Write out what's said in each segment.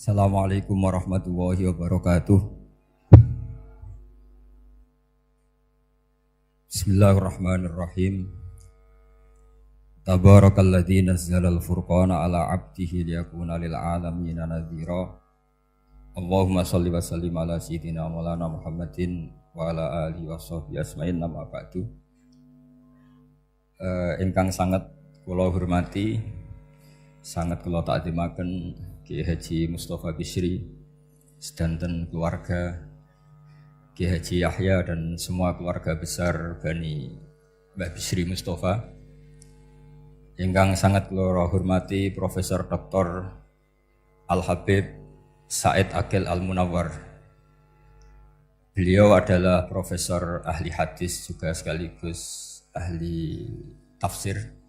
Assalamualaikum warahmatullahi wabarakatuh. Bismillahirrahmanirrahim. Tabarakalladzi nazzalal furqana ala 'abdihi liyakuna lil 'alamina nadhira. Allahumma shalli wa sallim ala sayyidina maulana Muhammadin wa ala alihi washabbihi asma'in amma ba'du. Ingkang sangat kula hormati, sangat kula takzimaken Kiai Haji Mustafa Bisri sedanten keluarga Kiai Haji Yahya dan semua keluarga besar Bani Mbah Bisri Mustafa. Ingkang sangat kula hormati Profesor Dr. Al-Habib Said Aqil Al-Munawwar. Beliau adalah profesor ahli hadis juga sekaligus ahli tafsir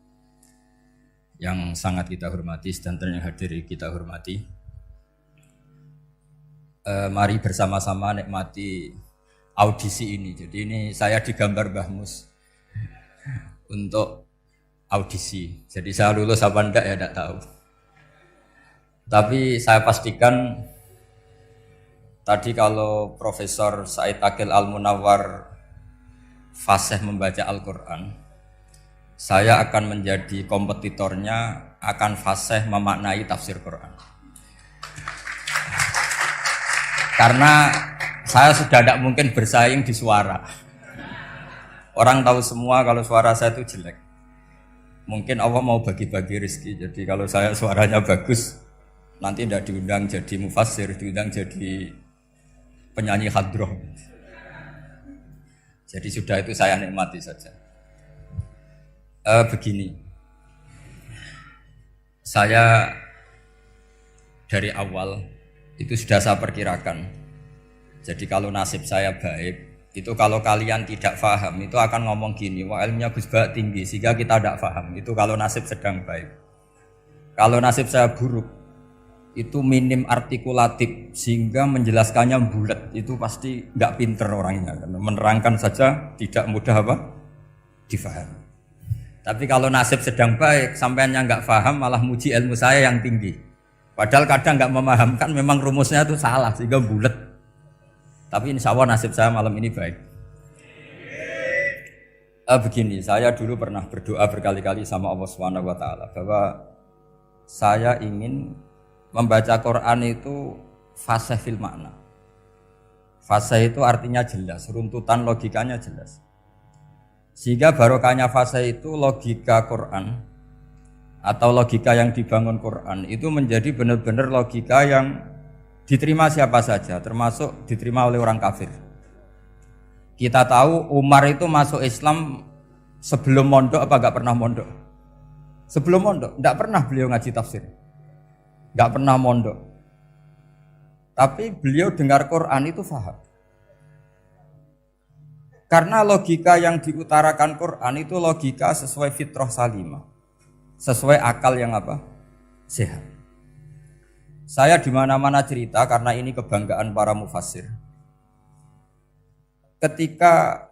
yang sangat kita hormati, sedanten yang hadir kita hormati. Mari bersama-sama nikmati audisi ini. Jadi ini saya digambar Mbah Mus untuk audisi. Jadi saya lulus apa enggak ya enggak tahu. Tapi saya pastikan tadi kalau Profesor Said Aqil Al-Munawwar fasih membaca Al-Quran, saya akan menjadi kompetitornya, akan fasih memaknai tafsir Quran. Karena saya sudah tidak mungkin bersaing di suara. Orang tahu semua kalau suara saya itu jelek. Mungkin Allah mau bagi-bagi rezeki. Jadi kalau saya suaranya bagus, nanti tidak diundang jadi mufassir, diundang jadi penyanyi hadroh. Jadi sudah itu saya nikmati saja. Begini, saya dari awal itu sudah saya perkirakan. Jadi kalau nasib saya baik, itu kalau kalian tidak paham itu akan ngomong gini, wah ilmunya Gus Ba tinggi sehingga kita tidak paham. Itu kalau nasib sedang baik. Kalau nasib saya buruk, itu minim artikulatif sehingga menjelaskannya bulat. Itu pasti nggak pinter orangnya. Menerangkan saja tidak mudah difahami. Tapi kalau nasib sedang baik, sampeannya nggak paham malah muji ilmu saya yang tinggi. Padahal kadang nggak memahamkan, memang rumusnya itu salah sehingga bulat. Tapi insya Allah nasib saya malam ini baik. Begini, saya dulu pernah berdoa berkali-kali sama Allah Subhanahu Wa Taala bahwa saya ingin membaca Quran itu fasih fil makna. Fasih itu artinya jelas, runtutan logikanya jelas. Sehingga barokahnya fase itu logika Quran atau logika yang dibangun Quran itu menjadi benar-benar logika yang diterima siapa saja, termasuk diterima oleh orang kafir. Kita tahu Umar itu masuk Islam sebelum mondok apa enggak pernah mondok? Sebelum mondok, enggak pernah beliau ngaji tafsir. Enggak pernah mondok. Tapi beliau dengar Quran itu faham. Karena logika yang diutarakan Quran itu logika sesuai fitrah salimah, sesuai akal yang sehat. Saya di mana-mana cerita karena ini kebanggaan para mufassir. Ketika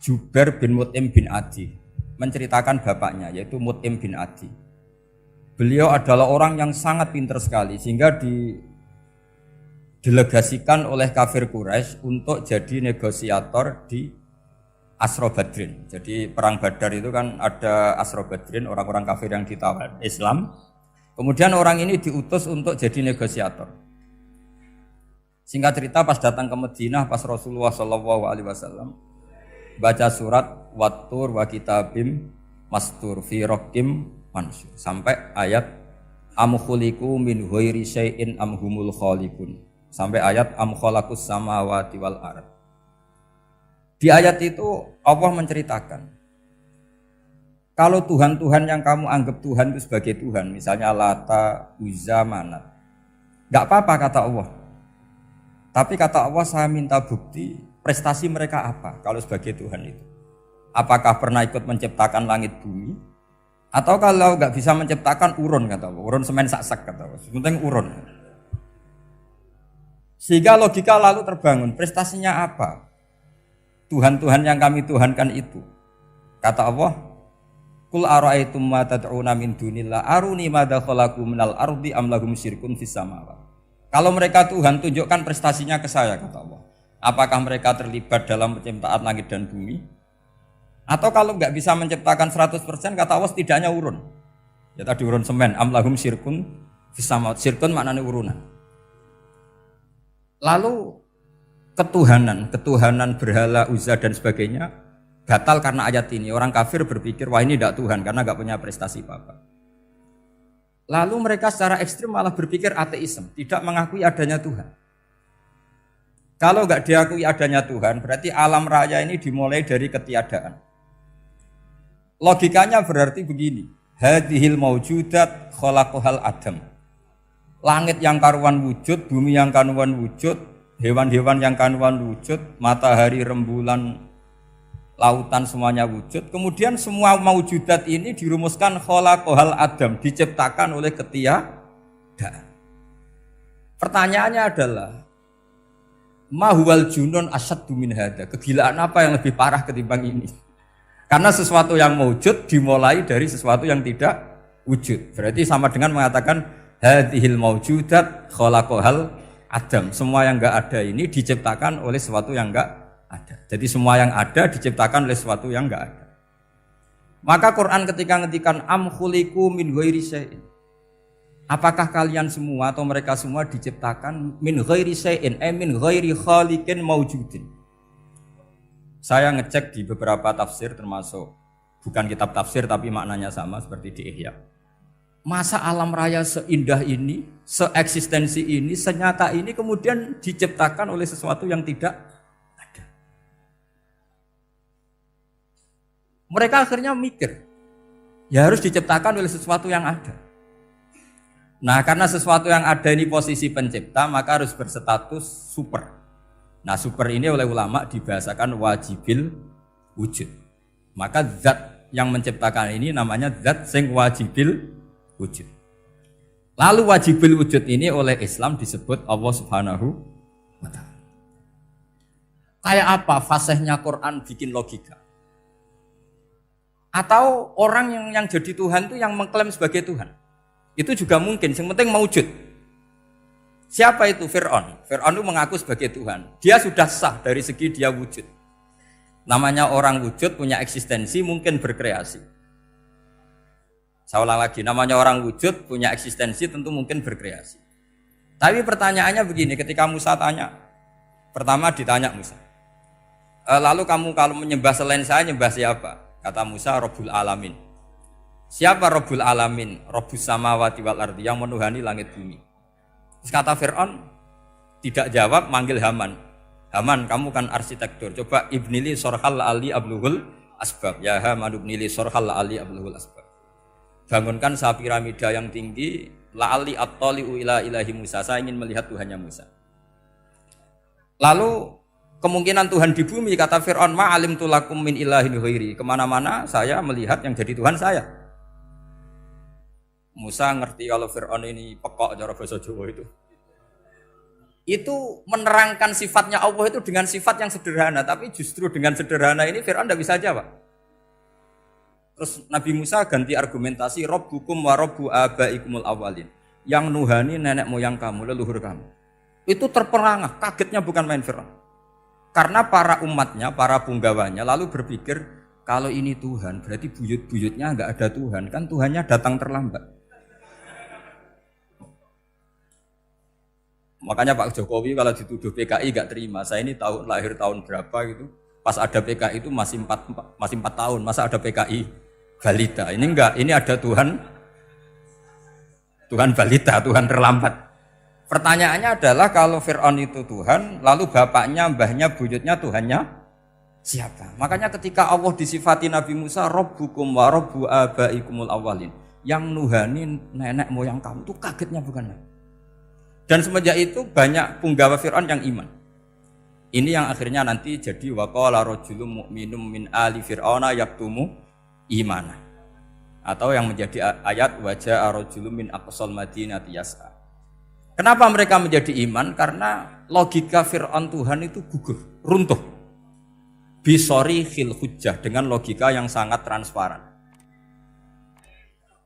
Jubair bin Mut'im bin Adi menceritakan bapaknya yaitu Mut'im bin Adi, beliau adalah orang yang sangat pintar sekali sehingga didelegasikan oleh kafir Quraisy untuk jadi negosiator di Asra Badrin. Jadi perang Badar itu kan ada Asra Badrin, orang-orang kafir yang ditawar Islam. Kemudian orang ini diutus untuk jadi negosiator. Singkat cerita pas datang ke Madinah, pas Rasulullah SAW baca surat Wattur wa kitabim mastur fi raqim mansur sampai ayat am khuliqu min ghairi syai'in am humul khaliqun. Sampai ayat am khalaqus samawati wal ard. Di ayat itu Allah menceritakan kalau Tuhan-Tuhan yang kamu anggap Tuhan itu sebagai Tuhan, misalnya Lata, Uzza, Manat, enggak apa-apa kata Allah. Tapi kata Allah saya minta bukti prestasi mereka apa kalau sebagai Tuhan itu. Apakah pernah ikut menciptakan langit bumi? Atau kalau enggak bisa menciptakan urun kata Allah, urun semen sak-sak kata Allah. Penting urun. Sehingga logika lalu terbangun, prestasinya apa? Tuhan-Tuhan yang kami tuhankan itu. Kata Allah, Qul ara'aytum ma tad'una min dunillah aruni madza khalaqu minal ardi am lahum syirkun fis samawati. Kalau mereka Tuhan, tunjukkan prestasinya ke saya, kata Allah. Apakah mereka terlibat dalam penciptaan langit dan bumi? Atau kalau nggak bisa menciptakan 100%, kata Allah setidaknya urun. Ya tadi urun semen, am lahum syirkun fis samawati. Syirkun maknanya urunan. Lalu ketuhanan berhala, Uzza dan sebagainya batal karena ayat ini. Orang kafir berpikir, wah ini tidak Tuhan karena nggak punya prestasi apa-apa. Lalu mereka secara ekstrim malah berpikir ateisme, tidak mengakui adanya Tuhan. Kalau nggak diakui adanya Tuhan, berarti alam raya ini dimulai dari ketiadaan. Logikanya berarti begini, hadhil maujudat khalaqahal adam. Langit yang karuan wujud, bumi yang karuan wujud, hewan-hewan yang karuan wujud, matahari, rembulan, lautan semuanya wujud. Kemudian semua maujudat ini dirumuskan khalaqahal adam, diciptakan oleh ketiadaan. Pertanyaannya adalah ma huwal junun asyaddu min hadza. Kegilaan apa yang lebih parah ketimbang ini? Karena sesuatu yang wujud dimulai dari sesuatu yang tidak wujud. Berarti sama dengan mengatakan hadhil maujudat khalaqahal adam. Semua yang enggak ada ini diciptakan oleh sesuatu yang enggak ada. Jadi semua yang ada diciptakan oleh sesuatu yang enggak ada. Maka Quran ketika ngendikan am khuliqu min ghairi syai'in. Apakah kalian semua atau mereka semua diciptakan min ghairi syai'in, min ghairi khaliqin maujudin. Saya ngecek di beberapa tafsir termasuk bukan kitab tafsir tapi maknanya sama seperti di Ihya. Masa alam raya seindah ini, seeksistensi ini, senyata ini kemudian diciptakan oleh sesuatu yang tidak ada. Mereka akhirnya mikir, ya harus diciptakan oleh sesuatu yang ada. Nah, karena sesuatu yang ada ini posisi pencipta, maka harus berstatus super. Nah, super ini oleh ulama dibahasakan wajibil wujud. Maka zat yang menciptakan ini namanya zat sing wajibil wujud. Lalu wajibil wujud ini oleh Islam disebut Allah Subhanahu wa ta'ala. Kayak apa fasihnya Quran bikin logika? Atau orang yang jadi Tuhan itu yang mengklaim sebagai Tuhan? Itu juga mungkin, yang penting mewujud. Siapa itu? Fir'aun. Fir'aun itu mengaku sebagai Tuhan. Dia sudah sah dari segi dia wujud. Namanya orang wujud, punya eksistensi, mungkin berkreasi. Saya ulang lagi, namanya orang wujud, punya eksistensi, tentu mungkin berkreasi. Tapi pertanyaannya begini, ketika Musa tanya, pertama ditanya Musa, lalu kamu kalau menyembah selain saya, nyembah siapa? Kata Musa, Rabbul Alamin. Siapa Rabbul Alamin? Rabbus samawati wal ardi, yang menuhani langit bumi. Terus kata Fir'aun, tidak jawab, manggil Haman. Haman, kamu kan arsitektur, coba ibnili sorhal ali abluhul asbab. Ya Haman ibnili sorhal ali abluhul asbab. Bangunkan sebuah piramida yang tinggi, la'ali at-tali'u ila ilahi Musa. Saya ingin melihat Tuhannya Musa. Lalu kemungkinan Tuhan di bumi, kata Fir'aun, ma'alim tulakum min ilahin ghairi. Kemana-mana saya melihat yang jadi Tuhan saya. Musa ngerti kalau Fir'aun ini pekok cara bahasa Jawa itu. Itu menerangkan sifatnya Allah itu dengan sifat yang sederhana, tapi justru dengan sederhana ini Fir'aun tidak bisa jawab. Terus Nabi Musa ganti argumentasi, Rabbukum wa Rabbu abaikumul awalin. Yang nuhani nenek moyang kamu, leluhur kamu. Itu terperangah, kagetnya bukan main Fir'aun. Karena para umatnya, para punggawanya lalu berpikir, kalau ini Tuhan, berarti buyut-buyutnya enggak ada Tuhan. Kan Tuhannya datang terlambat. Makanya Pak Jokowi kalau dituduh PKI enggak terima. Saya ini lahir tahun berapa gitu. Pas ada PKI itu masih 4 tahun. Masa ada PKI balita? Ini enggak, ini ada Tuhan balita, Tuhan terlambat. Pertanyaannya adalah kalau Fir'aun itu Tuhan, lalu bapaknya, mbahnya, buyutnya Tuhannya siapa? Makanya ketika Allah disifati Nabi Musa, Rabbukum wa Rabbu abaikumul awalin. Yang nuhani nenek moyang kamu, itu kagetnya bukan main. Dan semenjak itu banyak punggawa Fir'aun yang iman. Ini yang akhirnya nanti jadi waqala rajulun mu'minum min ali fir'auna yaktumu imana. Atau yang menjadi ayat wajaa rajulun min aqsal madinati yas'a. Kenapa mereka menjadi iman? Karena logika Fir'aun Tuhan itu gugur, runtuh. Bisori khil hujjah, dengan logika yang sangat transparan.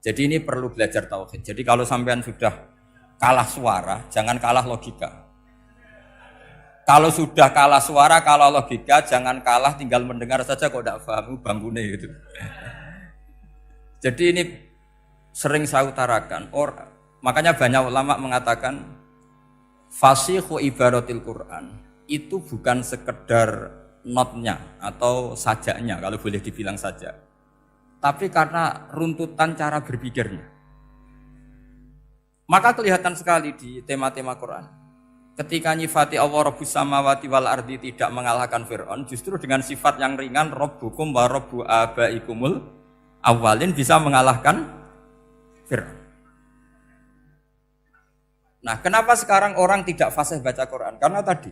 Jadi ini perlu belajar tauhid. Jadi kalau sampean sudah kalah suara, jangan kalah logika. Kalau sudah kalah suara, kalah logika, jangan kalah tinggal mendengar saja kok tidak paham bangkune gitu. Jadi ini sering saya utarakan. Makanya banyak ulama mengatakan fasihu ibaratil Quran itu bukan sekedar notnya atau sajaknya kalau boleh dibilang saja. Tapi karena runtutan cara berpikirnya. Maka kelihatan sekali di tema-tema Quran. Ketika nyifati Allah Rabbus samawati wal ardi tidak mengalahkan Fir'aun, justru dengan sifat yang ringan Rabbukum wa Rabbu abaikumul awalin bisa mengalahkan Fir'aun. Nah, kenapa sekarang orang tidak fasih baca Quran? Karena tadi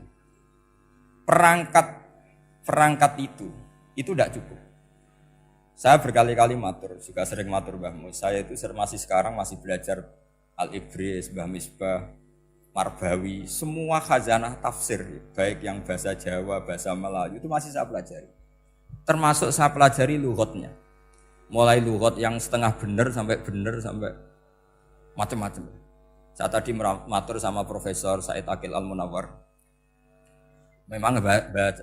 perangkat itu tidak cukup. Saya berkali-kali matur, juga sering matur Mbah Mus. Saya itu sekarang masih belajar Al-Ibris, Mbah Misbah, Marbawi, semua khazanah tafsir, baik yang bahasa Jawa, bahasa Melayu itu masih saya pelajari. Termasuk saya pelajari lughatnya. Mulai lughat yang setengah benar sampai macam-macam. Saya tadi matur sama Profesor Said Aqil Al-Munawwar. Memang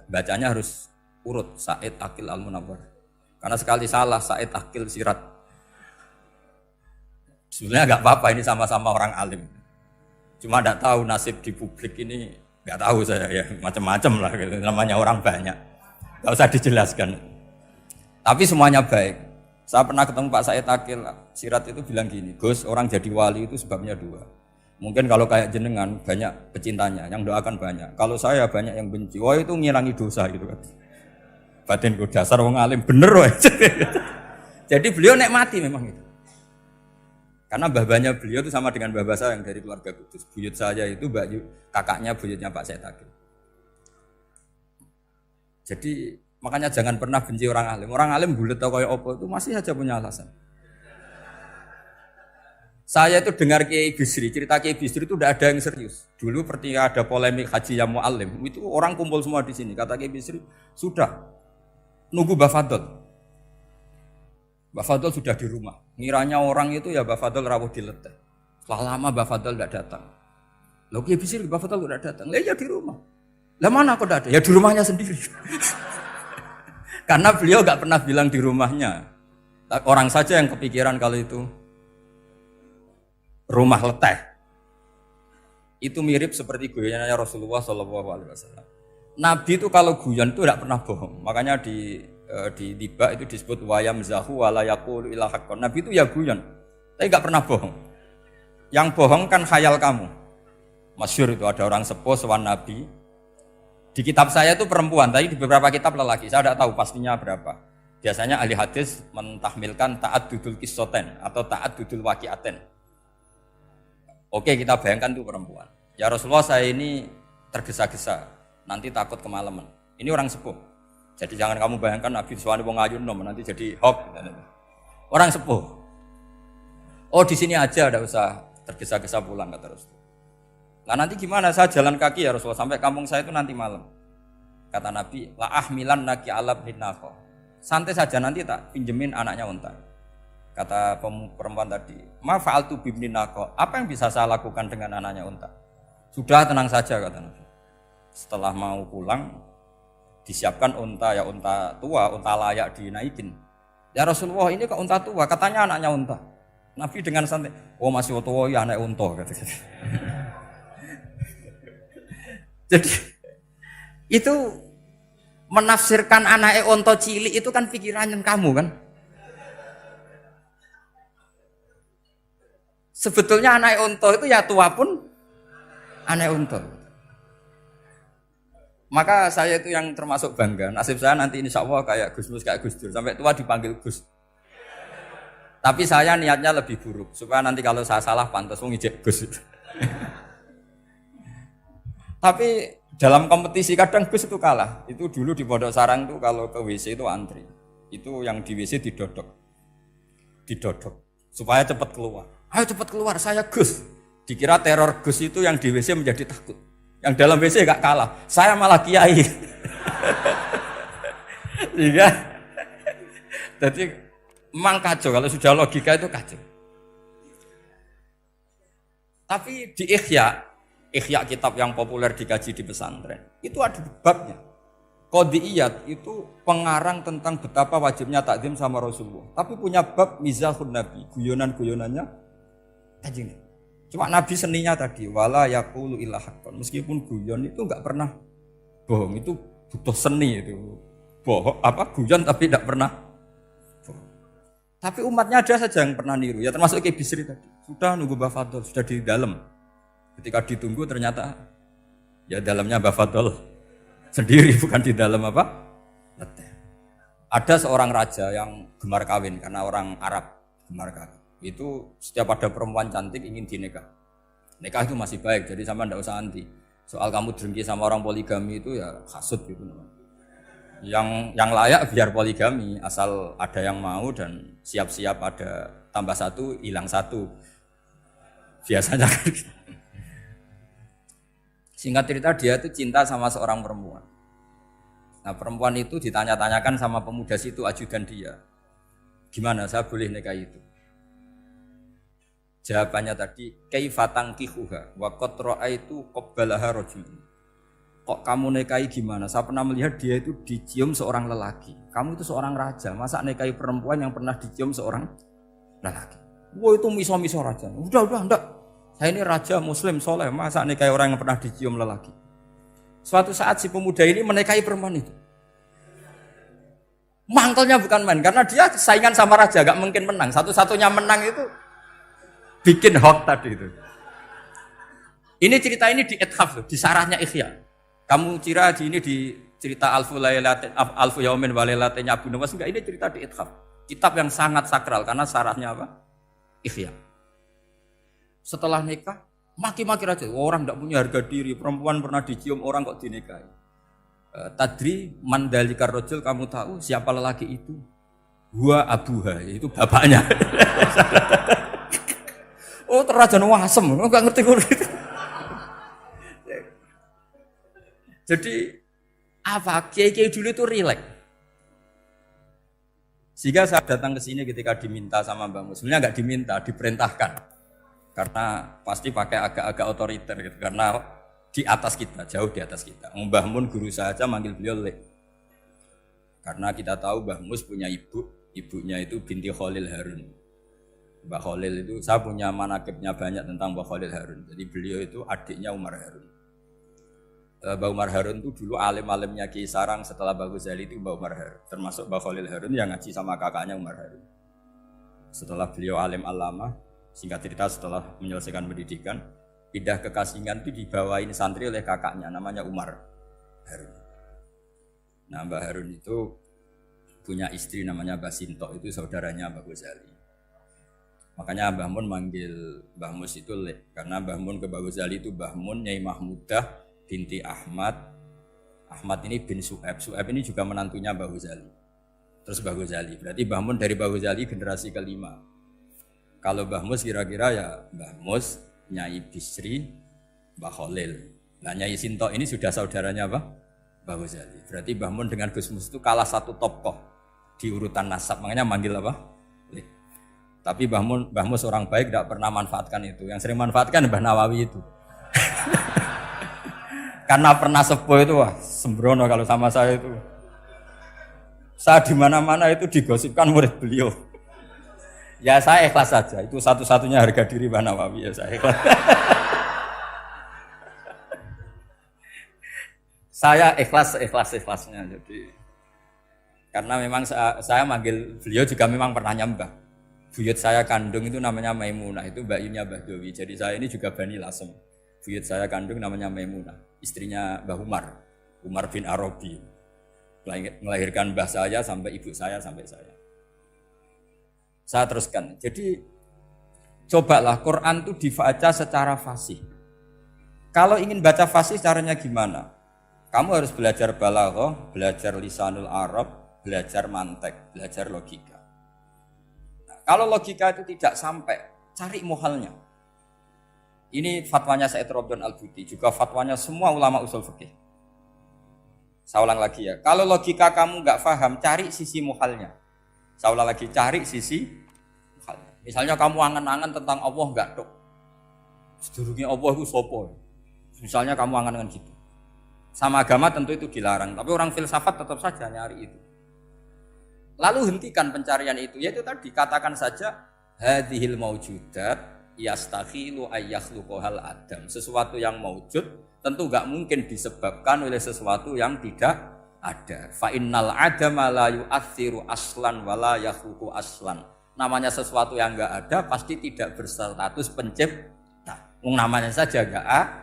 bacanya harus urut Said Aqil Al-Munawwar. Karena sekali salah Said Aqil Sirat. Sebenarnya enggak apa-apa, ini sama-sama orang alim. Cuma enggak tahu nasib di publik ini, enggak tahu saya ya, macam-macam lah gitu. Namanya orang banyak. Enggak usah dijelaskan. Tapi semuanya baik. Saya pernah ketemu Pak Said Aqil Sirat itu bilang gini, Gus, orang jadi wali itu sebabnya dua. Mungkin kalau kayak jenengan banyak pecintanya, yang doakan banyak. Kalau saya banyak yang benci, wah itu ngilangi dosa gitu kan. Batinku dasar wong alim bener woy. Jadi beliau nikmati memang itu. Karena mbah-mbahnya beliau itu sama dengan mbah saya yang dari keluarga Kudus. Buyut saya itu kakaknya buyutnya Pak Said Aqil. Jadi makanya jangan pernah benci orang alim. Orang alim bulet atau kayak opo itu masih saja punya alasan. Saya itu dengar Kiai Bisri, cerita Kiai Bisri itu tidak ada yang serius. Dulu ketika ada polemik haji yang mu'alim, itu orang kumpul semua di sini. Kata Kiai Bisri, sudah nunggu Mbah Fadl. Mbah Fadl sudah di rumah. Ngiranya orang itu ya Mbah Fadl rawuh dileteh. Setelah lama Mbah Fadl tidak datang. Loh Kiai Bisri, Mbah Fadl tidak datang. Lah ya di rumah. Lah mana kok tidak ada? Ya di rumahnya sendiri. Karena beliau enggak pernah bilang di rumahnya. Orang saja yang kepikiran kalau itu rumah leteh. Itu mirip seperti guyonannya Rasulullah SAW. Nabi itu kalau guyon itu tidak pernah bohong. Makanya di tiba itu disebut wayam zahu wala yaqulu illa haqqan. Nabi itu ya guyon, tapi enggak pernah bohong. Yang bohong kan khayal kamu. Masyhur itu ada orang sepuh sowan Nabi. Di kitab saya itu perempuan, tapi di beberapa kitab lelaki. Saya tidak tahu pastinya berapa. Biasanya ahli hadis mentahmilkan ta'addudul qissaten atau ta'addudul waqi'aten. Oke, kita bayangkan itu perempuan. Ya Rasulullah, saya ini tergesa-gesa, nanti takut kemalaman. Ini orang sepuh. Jadi jangan kamu bayangkan Nabi Suwani wong ayu nom nanti jadi hop. Orang sepuh. Oh di sini aja, tidak usah tergesa-gesa pulang kata Rasul. Nah nanti gimana? Saya jalan kaki ya Rasulullah sampai kampung saya itu nanti malam. Kata Nabi, la ahmilan naki alab hinako. Santai saja nanti tak pinjemin anaknya unta. Kata perempuan tadi, ma fa'altu bibninako. Apa yang bisa saya lakukan dengan anaknya unta? Sudah tenang saja kata Nabi. Setelah mau pulang, disiapkan unta, ya unta tua, unta layak dinaikin. Ya Rasulullah ini kok unta tua? Katanya anaknya unta. Nabi dengan santai, oh masih tua ya anak unta. Jadi itu menafsirkan anaknya unta cilik itu kan pikirannya kamu kan. Sebetulnya anak unta itu ya tua pun anak unta. Maka saya itu yang termasuk bangga. Nasib saya nanti insya Allah kayak Gus Mus, kayak Gus Dur. Sampai tua dipanggil Gus. Tapi saya niatnya lebih buruk. Supaya nanti kalau saya salah pantas ngijek Gus. Tapi dalam kompetisi kadang Gus itu kalah. Itu dulu di Pondok Sarang itu kalau ke WC itu antri. Itu yang di WC didodok. Supaya cepat keluar. Ayo cepat keluar, saya Gus. Dikira teror Gus itu yang di WC menjadi takut. Yang dalam WC gak kalah, saya malah kiai. Iya. Jadi memang kacau, kalau sudah logika itu kacau. Tapi di Ihya kitab yang populer dikaji di pesantren, itu ada babnya. Qadiyat itu pengarang tentang betapa wajibnya takzim sama Rasulullah. Tapi punya bab mizahun Nabi, guyonan-guyonannya Kanjeng. Cuma Nabi seninya tadi wala yaqulu illa haqqan. Meskipun guyon itu enggak pernah bohong, itu butuh seni itu. Bohong guyon tapi tidak pernah bohong. Tapi umatnya ada saja yang pernah niru, ya termasuk Ki Bisri tadi. Sudah nunggu Mbah Fadl, sudah di dalam. Ketika ditunggu ternyata ya dalamnya Mbah Fadl sendiri, bukan di dalam leteh. Ada seorang raja yang gemar kawin karena orang Arab gemar kawin. Itu setiap ada perempuan cantik ingin dinikah. Nikah itu masih baik, jadi sama ndak usah anti. Soal kamu dengki sama orang poligami itu ya hasud gitu. Yang layak biar poligami, asal ada yang mau dan siap-siap ada tambah satu, hilang satu. Biasanya kan gitu. Singkat cerita dia itu cinta sama seorang perempuan. Nah perempuan itu ditanya-tanyakan sama pemuda situ ajudan dia. Gimana saya boleh nikah itu? Jawabannya tadi kaifa tankihuha wa qad ra'aitu qabbalaha rajul. Kok kamu nikahi gimana? Saya pernah melihat dia itu dicium seorang lelaki. Kamu itu seorang raja, masa nikahi perempuan yang pernah dicium seorang lelaki? Wah itu miso-miso raja. Udah enggak. Saya ini raja muslim soleh, masa nikahi orang yang pernah dicium lelaki? Suatu saat si pemuda ini menikahi perempuan itu. Mangkelnya bukan main, karena dia saingan sama raja, gak mungkin menang. Satu-satunya menang itu bikin hoax tadi itu. Ini cerita ini di Ithaf, di sarahnya Ihya. Kamu kira ini di cerita Alfu Yaumin wa Lailatnya Abu Nawas, enggak, ini cerita di Ithaf. Kitab yang sangat sakral karena sarahnya Ihya. Setelah nikah, maki-maki raja. Orang tidak punya harga diri, perempuan pernah dicium orang kok dinikahi. Tadri mandalikar rojul, kamu tahu siapa lelaki itu? Huwa abuha, itu bapaknya. Oh terrajan wasem, enggak ngerti gitu. Jadi apa? Kiai-kiai dulu itu rileks. Sehingga saya datang ke sini ketika diminta sama Mbak Mus. Sebenarnya enggak diminta, diperintahkan. Karena pasti pakai agak-agak otoriter gitu. Karena di atas kita, jauh di atas kita. Mbah Mun guru saja manggil beliau Lek. Karena kita tahu Mbah Mus punya ibunya itu binti Khalil Harun. Mbah Khalil itu, saya punya manakibnya banyak tentang Mbah Khalil Harun. Jadi beliau itu adiknya Umar Harun. Mbah Umar Harun itu dulu alim-alimnya Ki Sarang, setelah Mbah Ghazali itu Mbah Umar Harun. Termasuk Mbah Khalil Harun yang ngaji sama kakaknya Umar Harun. Setelah beliau alim alama, singkat cerita setelah menyelesaikan pendidikan, pindah ke Kasingan itu dibawain santri oleh kakaknya, namanya Umar Harun. Nah Mbah Harun itu punya istri namanya Mbah Sinto, itu saudaranya Mbah Ghazali. Makanya Mbah Mun manggil Mbah Mus itu Lek, karena Mbah Mun ke Mbah Ghazali itu Mbah Mun Nyai Mahmudah binti Ahmad. Ahmad ini bin Su'aib. Su'aib ini juga menantunya Mbah Ghazali. Terus Mbah Ghazali, berarti Mbah Mun dari Mbah Ghazali generasi kelima. Kalau Mbah Mus kira-kira ya Mbah Mus, Nyai Bisri, Mbah Khalil. Nah Nyai Sinto ini sudah saudaranya Mbah Ghazali. Berarti Mbah Mun dengan Gus Mus itu kalah satu tokoh di urutan nasab. Makanya manggil Lek. Tapi Mbah Mus orang baik, tidak pernah manfaatkan itu. Yang sering manfaatkan Mbah Nawawi itu. Karena pernah sepuh itu, wah sembrono kalau sama saya itu. Saya di mana-mana itu digosipkan murid beliau. Ya saya ikhlas saja. Itu satu-satunya harga diri Mbah Nawawi, ya saya ikhlas. Saya ikhlasnya. Jadi karena memang saya manggil beliau juga memang pernah nyembah. Buyut saya kandung itu namanya Maimunah, itu mbaknya Mbah Dowi. Jadi saya ini juga Bani Lasem. Buyut saya kandung namanya Maimunah, istrinya Mbah Umar bin Arabi. Melahirkan mbah saya sampai ibu saya sampai saya. Saya teruskan. Jadi cobalah Quran itu dibaca secara fasih. Kalau ingin baca fasih caranya gimana? Kamu harus belajar balaghah, belajar lisanul Arab, belajar mantek, belajar logika. Kalau logika itu tidak sampai, cari muhalnya. Ini fatwanya Said Robdon Al-Buti, juga fatwanya semua ulama usul fikih. Saya ulang lagi ya, kalau logika kamu nggak paham, cari sisi muhalnya. Saya ulang lagi, cari sisi muhalnya. Misalnya kamu angan-angan tentang Allah nggak dok. Sedurunge Allah itu sapa? Misalnya kamu angan-angan gitu. Sama agama tentu itu dilarang, tapi orang filsafat tetap saja nyari itu. Lalu hentikan pencarian itu, yaitu tadi katakan saja hadhil maujudat yastakhilu ayyakhluqahal adam. Sesuatu yang maujud tentu enggak mungkin disebabkan oleh sesuatu yang tidak ada. Fa innal adama la yu'athiru aslan wala yakhluqu aslan. Namanya sesuatu yang enggak ada pasti tidak berstatus pencipta. Namanya saja enggak ada.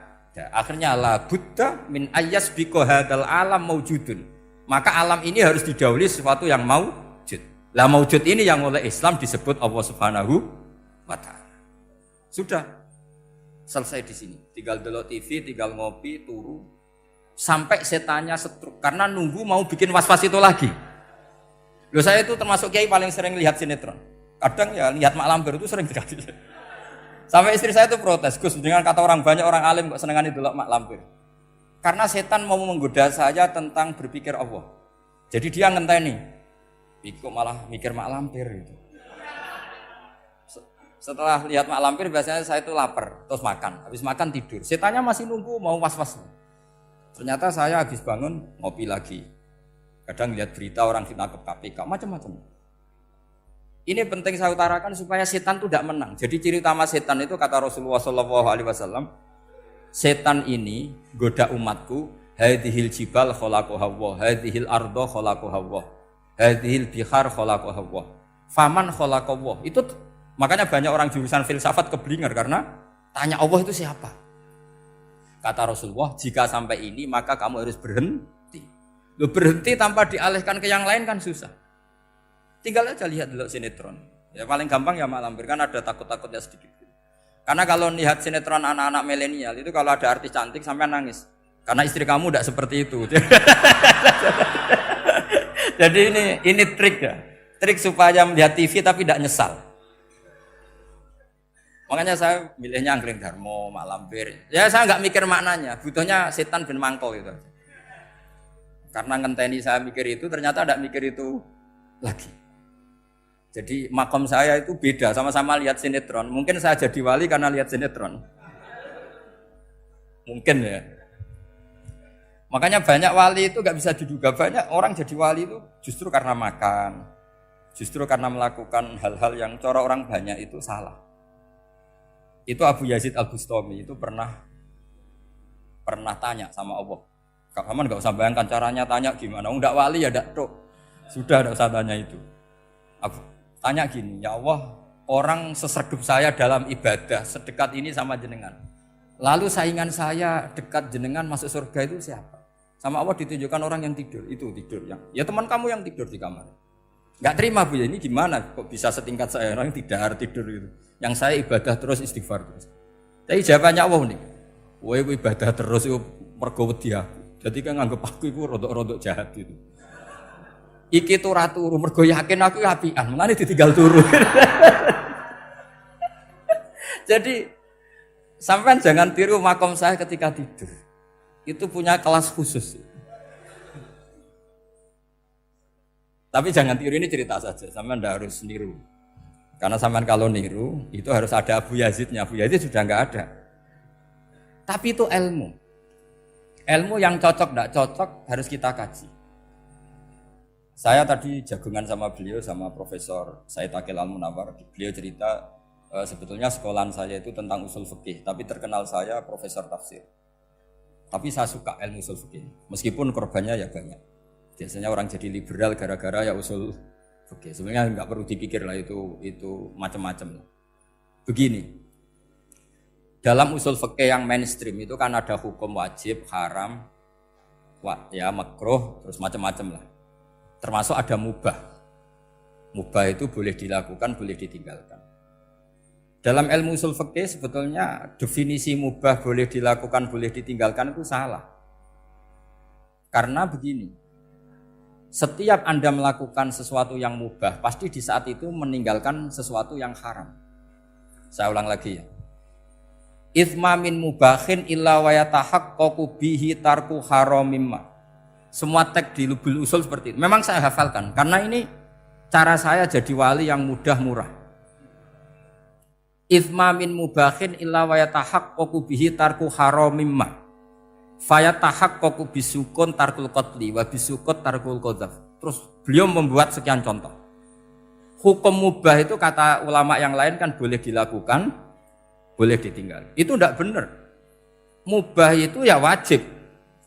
Akhirnya la budda min ayyasbiqa hadzal alam maujudun. Maka alam ini harus didahului sesuatu yang maujud. Lah maujud ini yang oleh Islam disebut Allah Subhanahu wa taala. Sudah selesai di sini. Tinggal delok TV, tinggal ngopi, turu sampai setannya setruk karena nunggu mau bikin was-was itu lagi. Loh saya itu termasuk kiai paling sering lihat sinetron. Kadang ya lihat Mak Lampir itu sering terjadi. Sampai istri saya itu protes, Gus, dengan kata orang banyak orang alim kok senengane delok Mak Lampir. Karena setan mau menggoda saya tentang berpikir Allah. Jadi dia ngenteni. Kok malah mikir Mak Lampir gitu. Setelah lihat Mak Lampir biasanya saya itu lapar, terus makan. Habis makan tidur. Setannya masih nunggu mau was-was. Ternyata saya habis bangun ngopi lagi. Kadang lihat berita orang ditangkap KPK, macam-macam. Ini penting saya utarakan supaya setan itu tidak menang. Jadi ciri utama setan itu kata Rasulullah SAW, setan ini goda umatku, hadhil jibal khalaqaha Allah, hadhil ardo khalaqaha Allah, hadhil bihar khalaqaha Allah, faman khalaqaha Allah. Itu makanya banyak orang jurusan filsafat keblinger karena tanya Allah itu siapa. Kata Rasulullah, jika sampai ini maka kamu harus berhenti. Lo berhenti tanpa dialihkan ke yang lain kan susah. Tinggal aja lihat dulu sinetron. Ya paling gampang ya Mak Lampir kan ada takut-takutnya sedikit. Karena kalau lihat sinetron anak-anak milenial itu kalau ada artis cantik sampai nangis. Karena istri kamu tidak seperti itu. Jadi ini trik ya. Trik supaya melihat TV tapi tidak nyesal. Makanya saya milihnya Angkring Darmo, Mak Lampir. Ya saya nggak mikir maknanya. Butuhnya setan ben mangkol gitu. Karena ngenteni saya mikir itu ternyata tidak mikir itu lagi. Jadi makom saya itu beda, sama-sama lihat sinetron. Mungkin saya jadi wali karena lihat sinetron. Mungkin ya. Makanya banyak wali itu gak bisa diduga. Banyak orang jadi wali itu justru karena makan. Justru karena melakukan hal-hal yang cara orang banyak itu salah. Itu Abu Yazid Al-Bustami itu pernah tanya sama Allah. Kamu gak usah bayangkan caranya tanya gimana. Enggak wali ya enggak tok. Sudah enggak usah tanya itu. Tanya gini, ya Allah, orang sesergup saya dalam ibadah sedekat ini sama jenengan. Lalu saingan saya dekat jenengan masuk surga itu siapa? Sama Allah ditunjukkan orang yang tidur, itu tidur yang. Ya teman kamu yang tidur di kamar. Enggak terima Bu ya, ini gimana kok bisa setingkat saya orang tidak tidur gitu. Yang saya ibadah terus istighfar terus. Tapi jawabannya Allah nih. Kowe ibadah terus itu mergo wedi aku. Jadi kan nganggep aku iku rodok-rodok jahat gitu. Iki tuh ratu mergo yakin aku apian, mulane ditinggal turu. Jadi sampean jangan tiru makom saya ketika tidur. Itu punya kelas khusus. Tapi jangan tiru, ini cerita saja, sampean ndak harus niru. Karena sampean kalau niru itu harus ada Abu Yazidnya. Abu Yazid sudah enggak ada. Tapi itu ilmu. Ilmu yang cocok enggak cocok harus kita kaji. Saya tadi jagungan sama beliau, sama Profesor Said Akil Al-Munawar. Beliau cerita sebetulnya sekolahan saya itu tentang usul fikih, tapi terkenal saya Profesor Tafsir. Tapi saya suka ilmu usul fikih, meskipun korbannya ya banyak. Biasanya orang jadi liberal gara-gara ya usul fikih. Sebenarnya nggak perlu dipikir lah itu macam-macam. Begini, dalam usul fikih yang mainstream itu kan ada hukum wajib, haram, ya makruh, terus macam-macam lah. Termasuk ada mubah. Mubah itu boleh dilakukan, boleh ditinggalkan. Dalam ilmu usul fikih sebetulnya definisi mubah boleh dilakukan, boleh ditinggalkan itu salah. Karena begini, setiap Anda melakukan sesuatu yang mubah, pasti di saat itu meninggalkan sesuatu yang haram. Saya ulang lagi ya. Itsma min mubahin illa wa yatahaqqaqu bihi tarku haramimma. Semua teks di Lubul Usul seperti itu. Memang saya hafalkan karena ini cara saya jadi wali yang mudah murah. Itsma min mubahin illa wa yatahaqqaqu bihi tarku haramim ma. Fayatahaqqaqu bisukun tarkul qatli wa bisukut tarkul qadzaf. Terus beliau membuat sekian contoh. Hukum mubah itu kata ulama yang lain kan boleh dilakukan, boleh ditinggal. Itu tidak benar. Mubah itu ya wajib.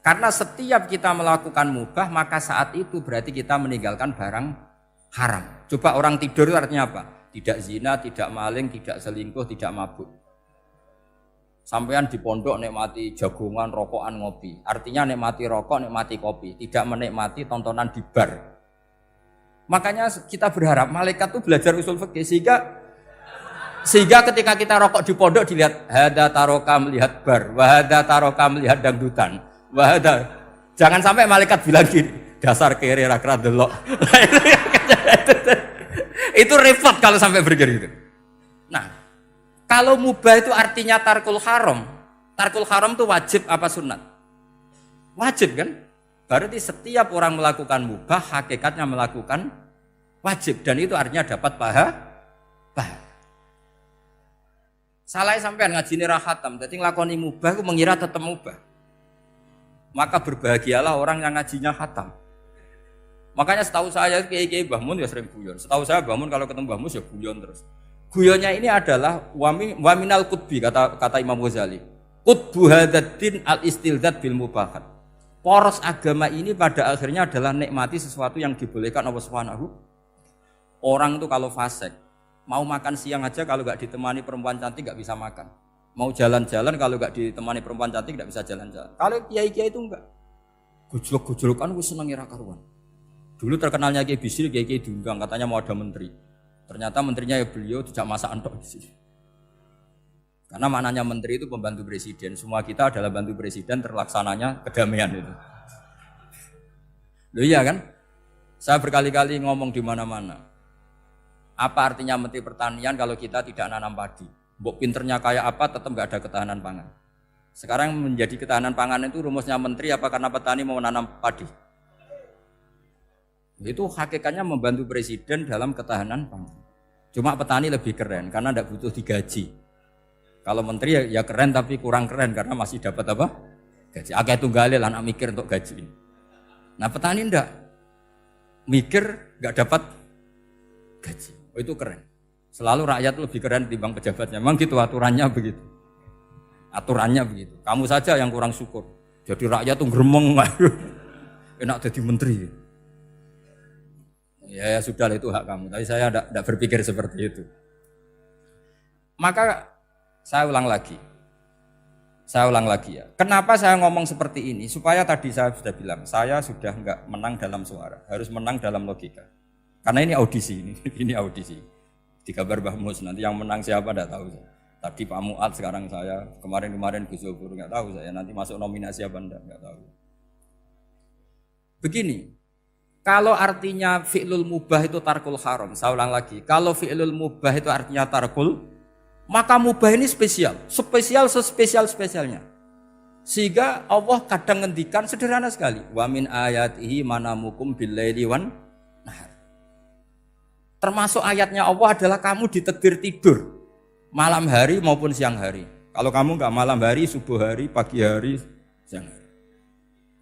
Karena setiap kita melakukan mubah maka saat itu berarti kita meninggalkan barang haram. Coba orang tidur itu artinya apa? Tidak zina, tidak maling, tidak selingkuh, tidak mabuk. Sampean di pondok nikmati jagongan, rokokan, ngopi. Artinya nikmati rokok, nikmati kopi, tidak menikmati tontonan di bar. Makanya kita berharap malaikat itu belajar usul fikih sehingga ketika kita rokok di pondok dilihat hada taroka melihat bar, wahada taroka melihat dangdutan, wahada. Jangan sampai malaikat bilang gini, dasar kere rakra delok. Itu repot kalau sampai begitu. Nah, kalau mubah itu artinya tarkul haram. Tarkul haram itu wajib apa sunat? Wajib kan? Berarti setiap orang melakukan mubah hakikatnya melakukan wajib dan itu artinya dapat pahala. Salah sampean ngajine ra khatam, dadi nglakoni mubah ku mengira tetap mubah. Maka berbahagialah orang yang ngajinya khatam. Makanya setahu saya kiai-kiai Mbah Mun ya sering guyon. Setahu saya Mbah Mun kalau ketemu Mbah Mus ya guyon terus. Guyonnya ini adalah waminal qutbi kata Imam Ghazali. Qutbu hadzal al-istildad bil mubahat. Poros agama ini pada akhirnya adalah nikmati sesuatu yang dibolehkan Allah Subhanahu. Orang itu kalau fasik, mau makan siang aja kalau enggak ditemani perempuan cantik enggak bisa makan. Mau jalan-jalan kalau enggak ditemani perempuan cantik enggak bisa jalan-jalan. Kalau kiai-kiai itu enggak. Gujluk-gujlukan wis seneng ira karuan. Dulu terkenalnya Kiai Bisri, Kiai diundang, katanya mau ada menteri. Ternyata menterinya ya beliau tidak masak entok di sini. Karena maknanya menteri itu pembantu presiden. Semua kita adalah bantu presiden terlaksananya kedamaian itu. Loh iya kan? Saya berkali-kali ngomong di mana-mana. Apa artinya menteri pertanian kalau kita tidak nanam padi? Mbok pinternya kayak apa tetap nggak ada ketahanan pangan. Sekarang menjadi ketahanan pangan itu rumusnya menteri apa karena petani mau nanam padi? Itu hakikatnya membantu presiden dalam ketahanan pangan. Cuma petani lebih keren karena tidak butuh digaji. Kalau menteri ya keren tapi kurang keren karena masih dapat apa? Gaji. Akeh tunggale anak mikir untuk gaji. Nah petani enggak mikir enggak dapat gaji. Oh, itu keren. Selalu rakyat lebih keren dibanding pejabatnya. Memang gitu aturannya begitu. Aturannya begitu. Kamu saja yang kurang syukur. Jadi rakyat tuh gremeng. Enak jadi menteri. Ya sudah itu hak kamu, tapi saya tidak berpikir seperti itu. Maka saya ulang lagi ya. Kenapa saya ngomong seperti ini? Supaya tadi saya sudah bilang, saya sudah enggak menang dalam suara, harus menang dalam logika. Karena ini audisi, ini audisi. Di kabar Mbah Mus, nanti yang menang siapa tidak tahu. Tadi Pak Mu'ad, sekarang saya, kemarin Gus Zofur enggak tahu saya, nanti masuk nominasi apa enggak tahu. Begini. Kalau artinya fi'lul mubah itu tarkul haram, saya ulang lagi. Kalau fi'lul mubah itu artinya tarkul, maka mubah ini spesialnya. Sehingga Allah kadang ngendikan sederhana sekali. Wa min ayatihi manamukum billaili wan nahar. Termasuk ayatnya Allah adalah kamu ditakdir tidur malam hari maupun siang hari. Kalau kamu enggak malam hari, subuh hari, pagi hari, siang hari.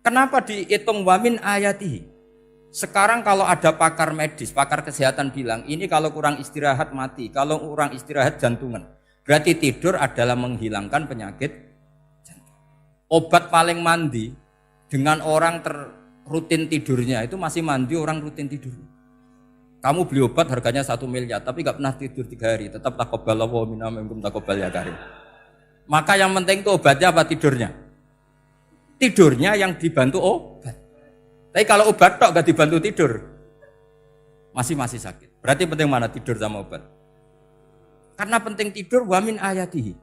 Kenapa dihitung wa min ayatihi? Sekarang kalau ada pakar medis, pakar kesehatan bilang, ini kalau kurang istirahat mati, kalau kurang istirahat jantungan. Berarti tidur adalah menghilangkan penyakit jantung. Obat paling mandi dengan orang rutin tidurnya, itu masih mandi orang rutin tidur. Kamu beli obat harganya 1 miliar, tapi gak pernah tidur 3 hari, tetap taqabbalallahu minna minkum taqabbal ya karim. Maka yang penting itu obatnya apa tidurnya? Tidurnya yang dibantu obat. Tapi kalau obat tok gak dibantu tidur, masih sakit. Berarti penting mana tidur sama obat? Karena penting tidur wa min ayatihi.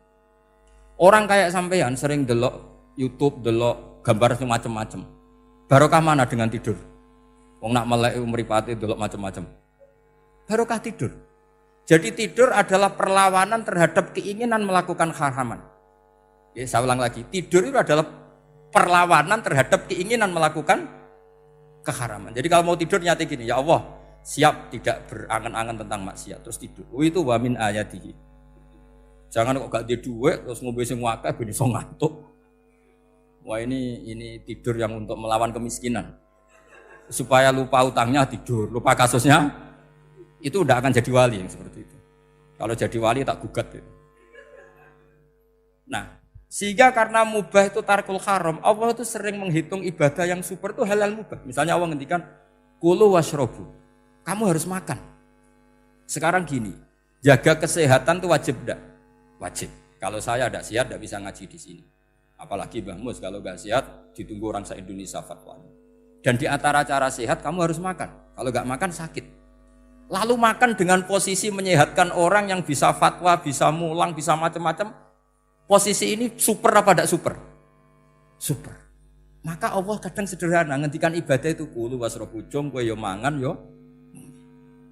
Orang kayak sampean sering delok YouTube, delok gambar macam-macam. Barokah mana dengan tidur? Wong nak melek mripate delok macam-macam. Barokah tidur. Jadi tidur adalah perlawanan terhadap keinginan melakukan haraman. Ya, saya ulang lagi, tidur itu adalah perlawanan terhadap keinginan melakukan keharaman. Jadi kalau mau tidur nyati gini, ya Allah, siap tidak berangan-angan tentang maksiat, terus tidur. Itu wa min ayatihi. Jangan kok gak di duit terus ngombe sing akeh ben iso ngantuk. Wah ini tidur yang untuk melawan kemiskinan. Supaya lupa utangnya tidur, lupa kasusnya itu udah akan jadi wali yang seperti itu. Kalau jadi wali tak gugat itu. Nah, sehingga karena mubah itu tarkul haram, Allah itu sering menghitung ibadah yang super itu halal mubah. Misalnya Allah ngendikan kulu washrobu, kamu harus makan. Sekarang gini, jaga kesehatan itu wajib enggak? Wajib. Kalau saya tidak sehat tidak bisa ngaji di sini. Apalagi Mbah Mus kalau nggak sehat ditunggu orang se-Indonesia fatwanya. Dan di antara cara sehat kamu harus makan. Kalau nggak makan sakit. Lalu makan dengan posisi menyehatkan orang yang bisa fatwa, bisa mulang, bisa macam-macam. Posisi ini super apa tidak super? Super. Maka Allah kadang sederhana ngendikan ibadah itu kulu wasrobu jom kowe yo mangan yo.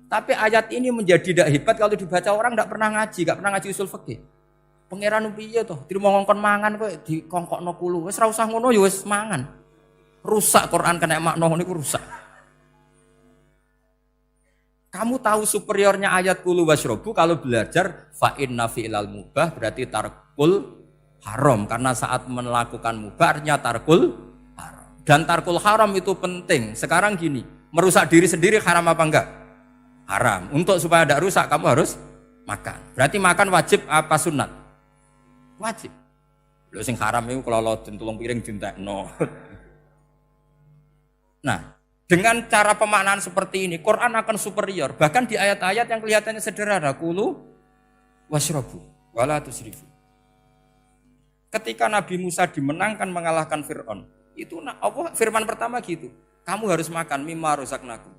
Tapi ayat ini menjadi tidak hebat kalau dibaca orang tidak pernah ngaji, tidak pernah ngaji usul fikih. Pangeran piye toh? Dirimo ngongkon mangan kowe dikongkokno kulu. Wis ora usah ngono ya wis mangan. Rusak Quran kena makna niku rusak. Kamu tahu superiornya ayat kulu wasrobu kalau belajar fa inna fi'lal mubah berarti tarkul haram karena saat melakukan mubah artinya tarkul haram. Dan tarkul haram itu penting. Sekarang gini, merusak diri sendiri haram apa enggak? Haram. Untuk supaya tidak rusak kamu harus makan. Berarti makan wajib apa sunat? Wajib. Lho sing haram itu kalau tulung piring dintekno. Nah, dengan cara pemaknaan seperti ini, Quran akan superior. Bahkan di ayat-ayat yang kelihatannya sederhana, kulu washrobu, wala tusrifu. Ketika Nabi Musa dimenangkan mengalahkan Fir'aun, itu Allah firman pertama gitu, kamu harus makan mimma razaqnakum.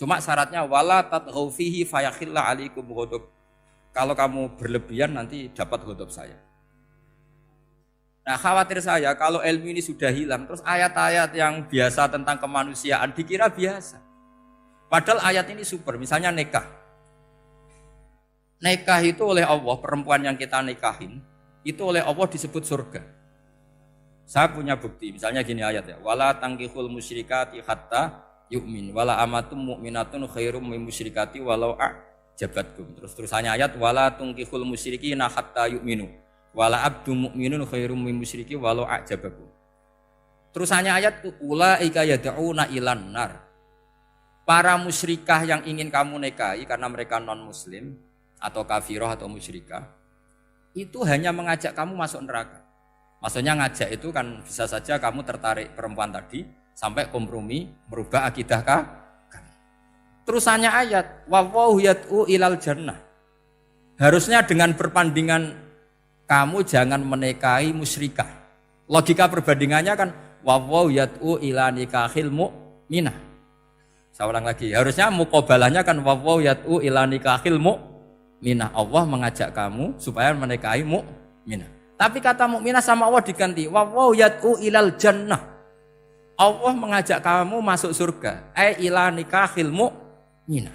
Cuma syaratnya wala tatghaw fihi fayakhilla alaikum ghadab. Kalau kamu berlebihan nanti dapat ghadab saya. Nah khawatir saya kalau ilmu ini sudah hilang terus ayat-ayat yang biasa tentang kemanusiaan dikira biasa. Padahal ayat ini super, misalnya nikah. Nikah itu oleh Allah, perempuan yang kita nikahin itu oleh Allah disebut surga. Saya punya bukti, misalnya gini ayat ya, wala tangkihul musyrikati hatta yu'min wala amatum mu'minatun khairum min musyrikati walau a'jabatkum. Terusannya ayat wala tangkihul musyrikina hatta yu'minu wala abdu mu'minun khairum min musyriki walau a'jabakum. Terusannya ayat ulaika yad'una ilan nar. Para musyrikah yang ingin kamu nikahi karena mereka non muslim atau kafirah atau musyrikah itu hanya mengajak kamu masuk neraka. Maksudnya ngajak itu kan bisa saja kamu tertarik perempuan tadi sampai kompromi merubah akidah kamu. Terusannya ayat wallahu yad'u ilal jannah. Harusnya dengan perbandingan kamu jangan menikahi musyrikah. Logika perbandingannya kan wallahu yad'u ila nikahil mu'minah. Saya ulang lagi, harusnya muqabalahnya kan wallahu yad'u ila nikahil mu'minah. Allah mengajak kamu supaya menikahi mu'minah. Tapi kata mukminah sama Allah diganti wallahu yad'u ilal jannah. Allah mengajak kamu masuk surga. Ila nikahil mu'minah.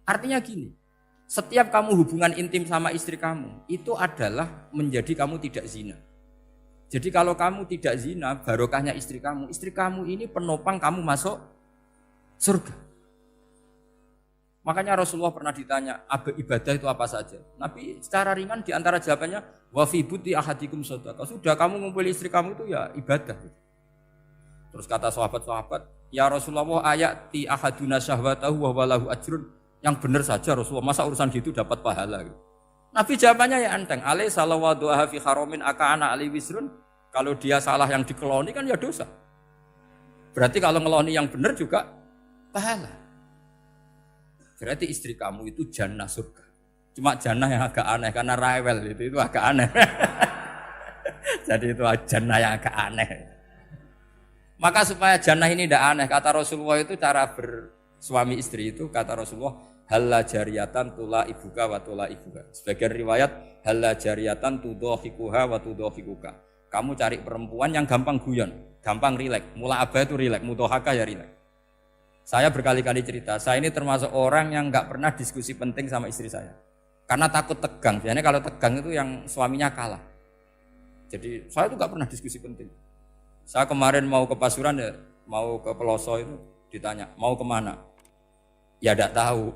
Artinya gini, setiap kamu hubungan intim sama istri kamu itu adalah menjadi kamu tidak zina. Jadi kalau kamu tidak zina, barokahnya istri kamu ini penopang kamu masuk surga. Makanya Rasulullah pernah ditanya, ibadah itu apa saja? Nabi secara ringan diantara jawabannya, wa fi buti ahadikum shadaqah. Sudah kamu ngumpul istri kamu itu ya ibadah. Terus kata sahabat-sahabat, ya Rasulullah ayati ahaduna syahwatahu wa walahu ajrun. Yang benar saja Rasulullah, masa urusan gitu dapat pahala. Nabi jawabannya ya enteng, alai salawatu fi haramin aka'ana ali wisrun. Kalau dia salah yang dikeloni kan ya dosa. Berarti kalau ngeloni yang benar juga pahala. Berarti istri kamu itu jannah surga. Cuma jannah yang agak aneh karena rewel itu agak aneh. Jadi itu jannah yang agak aneh. Maka supaya jannah ini tidak aneh, kata Rasulullah itu cara bersuami istri itu kata Rasulullah halla jariyatan tula ibuka wa tula ibuka. Sebagian riwayat halla jariyatan tudhahikuha wa tudhahikuka. Kamu cari perempuan yang gampang guyon, gampang rileks. Mula abah itu rileks, mudhahaka ya rileks. Saya berkali-kali cerita, saya ini termasuk orang yang enggak pernah diskusi penting sama istri saya. Karena takut tegang. Biasanya kalau tegang itu yang suaminya kalah. Jadi saya itu enggak pernah diskusi penting. Saya kemarin mau ke Pasuruan ya, mau ke Peloso itu ditanya, mau kemana? Ya enggak tahu.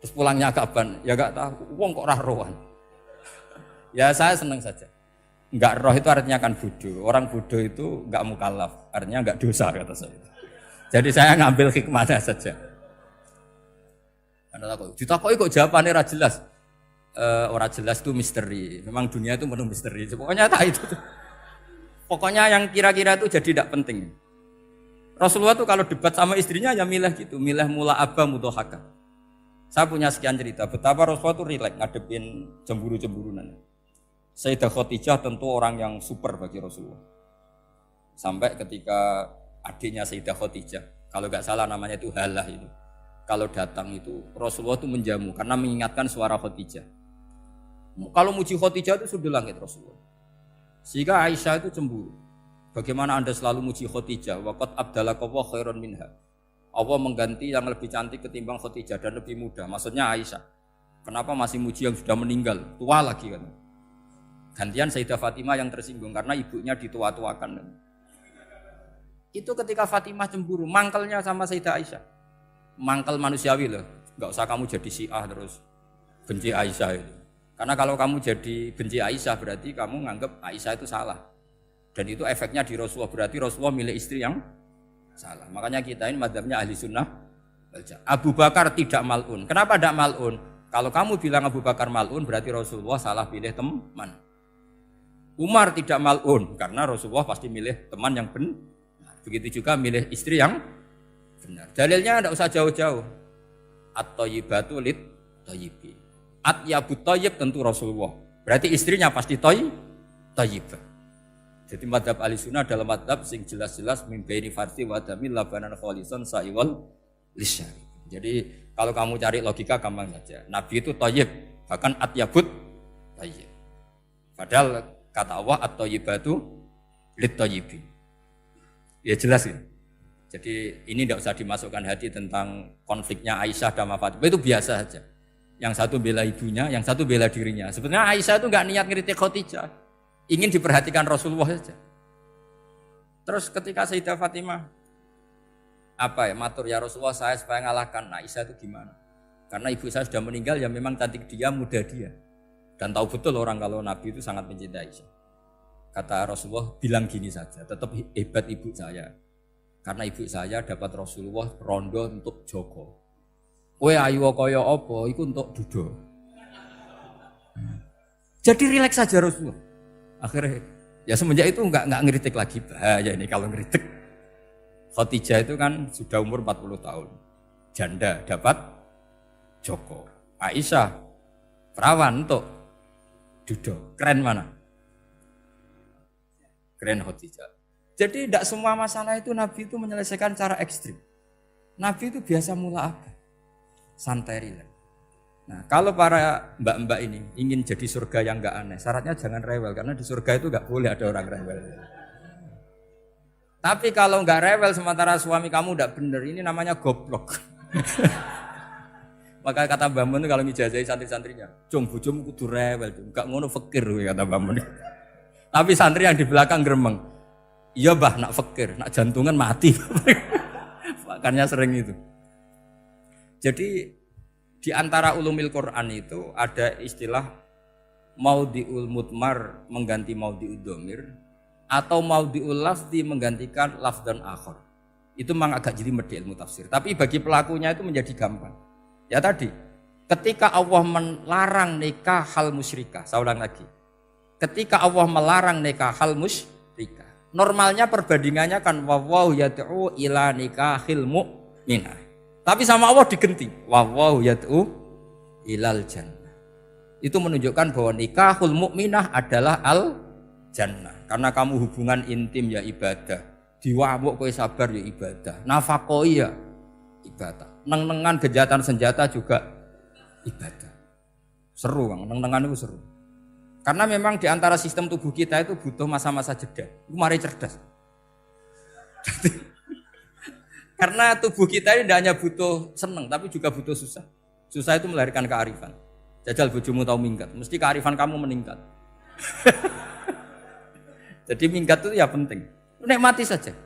Terus pulangnya kapan? Ya enggak tahu. Wong kok rohan. Ya saya senang saja. Enggak roh itu artinya kan bodoh. Orang bodoh itu enggak mukallaf, artinya enggak dosa kata saya. Jadi saya ngambil hikmahnya saja. Anda tahu, ditakoki kok jawabannya ora jelas. Ora jelas itu misteri. Memang dunia itu penuh misteri. Pokoknya tak itu. Pokoknya yang kira-kira itu jadi tidak penting. Rasulullah tuh kalau debat sama istrinya ya milih gitu, milih mula abba mudhahaka. Saya punya sekian cerita betapa Rasulullah tuh rileks ngadepin cemburu-cemburunan. Sayyidah Khadijah tentu orang yang super bagi Rasulullah. Sampai ketika adiknya Sayyidah Khadijah, kalau nggak salah namanya itu Halah itu. Kalau datang itu Rasulullah tuh menjamu karena mengingatkan suara Khadijah. Kalau muji Khadijah itu sudah langit Rasulullah. Sehingga Aisyah itu cemburu. Bagaimana Anda selalu muji Khadijah? Waqad abdalakallahu khairan minha. Allah mengganti yang lebih cantik ketimbang Khadijah dan lebih muda. Maksudnya Aisyah. Kenapa masih muji yang sudah meninggal? Tua lagi kan. Gantian Sayyidah Fatimah yang tersinggung karena ibunya ditua-tuakan. Itu ketika Fatimah cemburu, mangkelnya sama Sayyidah Aisyah. Mangkel manusiawi loh. Enggak usah kamu jadi Syiah terus benci Aisyah itu. Karena kalau kamu jadi benci Aisyah berarti kamu nganggap Aisyah itu salah. Dan itu efeknya di Rasulullah, berarti Rasulullah milih istri yang salah. Makanya kita ini madzhabnya ahli sunnah. Abu Bakar tidak mal'un. Kenapa tidak mal'un? Kalau kamu bilang Abu Bakar mal'un berarti Rasulullah salah pilih teman. Umar tidak mal'un karena Rasulullah pasti milih teman yang benar. Begitu juga milih istri yang benar. Dalilnya tidak usah jauh-jauh. At-thayyibatu lit-thayyibi. At-yabut thayyib tentu Rasulullah. Berarti istrinya pasti thayyibah. Jadi madhab ahli sunnah adalah madhab sing jelas-jelas min baini farsi wa damil labanan khalisan sa'iwal lisyari. Jadi kalau kamu cari logika gampang saja. Nabi itu thayyib, bahkan atyabut thayyib. Padahal kata Allah at-thayyibatu lit-thayyibi. Ya jelas ya. Jadi ini tidak usah dimasukkan hati tentang konfliknya Aisyah dan Fatimah. Itu biasa saja. Yang satu bela ibunya, yang satu bela dirinya. Sebenarnya Aisyah itu enggak niat ngeritik Khadijah. Ingin diperhatikan Rasulullah saja. Terus ketika Sayyidah Fatimah matur ya Rasulullah saya supaya ngalahkan Aisyah itu gimana? Karena ibu saya sudah meninggal ya memang cantik dia, muda dia. Dan tahu betul orang kalau Nabi itu sangat mencintai Aisyah. Kata Rasulullah bilang gini saja, tetap hebat ibu saya. Karena ibu saya dapat Rasulullah rondo untuk Joko. Kowe ayu kaya apa iku untuk dudo. Jadi rileks saja Rasulullah. Akhirnya ya semenjak itu enggak ngeritik lagi, bahaya ini kalau ngeritik. Khadijah itu kan sudah umur 40 tahun. Janda dapat Joko. Aisyah perawan untuk dudo. Keren mana? Keren Khadijah. Jadi tidak semua masalah itu Nabi itu menyelesaikan cara ekstrim. Nabi itu biasa mula apa? Santai rileks. Nah, kalau para mbak-mbak ini ingin jadi surga yang enggak aneh, syaratnya jangan rewel karena di surga itu enggak boleh ada orang rewel. Tapi kalau enggak rewel sementara suami kamu enggak benar, ini namanya goblok. Maka kata Mbah Mun kalau ngijazahi santri-santrinya, "Cung bojomu kudu rewel, enggak ngono fakir," kata Mbah Mun. Tapi santri yang di belakang gremeng, "Iya, Mbah, nak fakir, nak jantungan mati." Makanya sering itu. Jadi di antara ulumil Quran itu ada istilah maudhi'ul mudmar mengganti maudhi'ud dhamir atau maudhi'ul lafzi menggantikan lafdzan akhar. Itu memang agak jelimet di ilmu tafsir, tapi bagi pelakunya itu menjadi gampang. Ya tadi, ketika Allah melarang nikah hal musyrikah, saya ulang lagi. Ketika Allah melarang nikah hal musyrikah, normalnya perbandingannya kan wallahu yad'u ila nikahil mu'minah. Tapi sama Allah digenti, wallahu yad'u ilal jannah. Itu menunjukkan bahwa nikahul mukminah adalah al jannah. Karena kamu hubungan intim ya ibadah, diwamuk kowe sabar ya ibadah, nafakoi ya ibadah, neng-nengan kejahatan senjata juga ibadah. Seru Kang, neng-nengan itu seru. Karena memang di antara sistem tubuh kita itu butuh masa-masa jeda. Itu mari cerdas. Karena tubuh kita ini tidak hanya butuh seneng, tapi juga butuh susah. Susah itu melahirkan kearifan. Jajal bojomu tahu minggat, mesti kearifan kamu meningkat. Jadi minggat itu ya penting. Nikmati saja.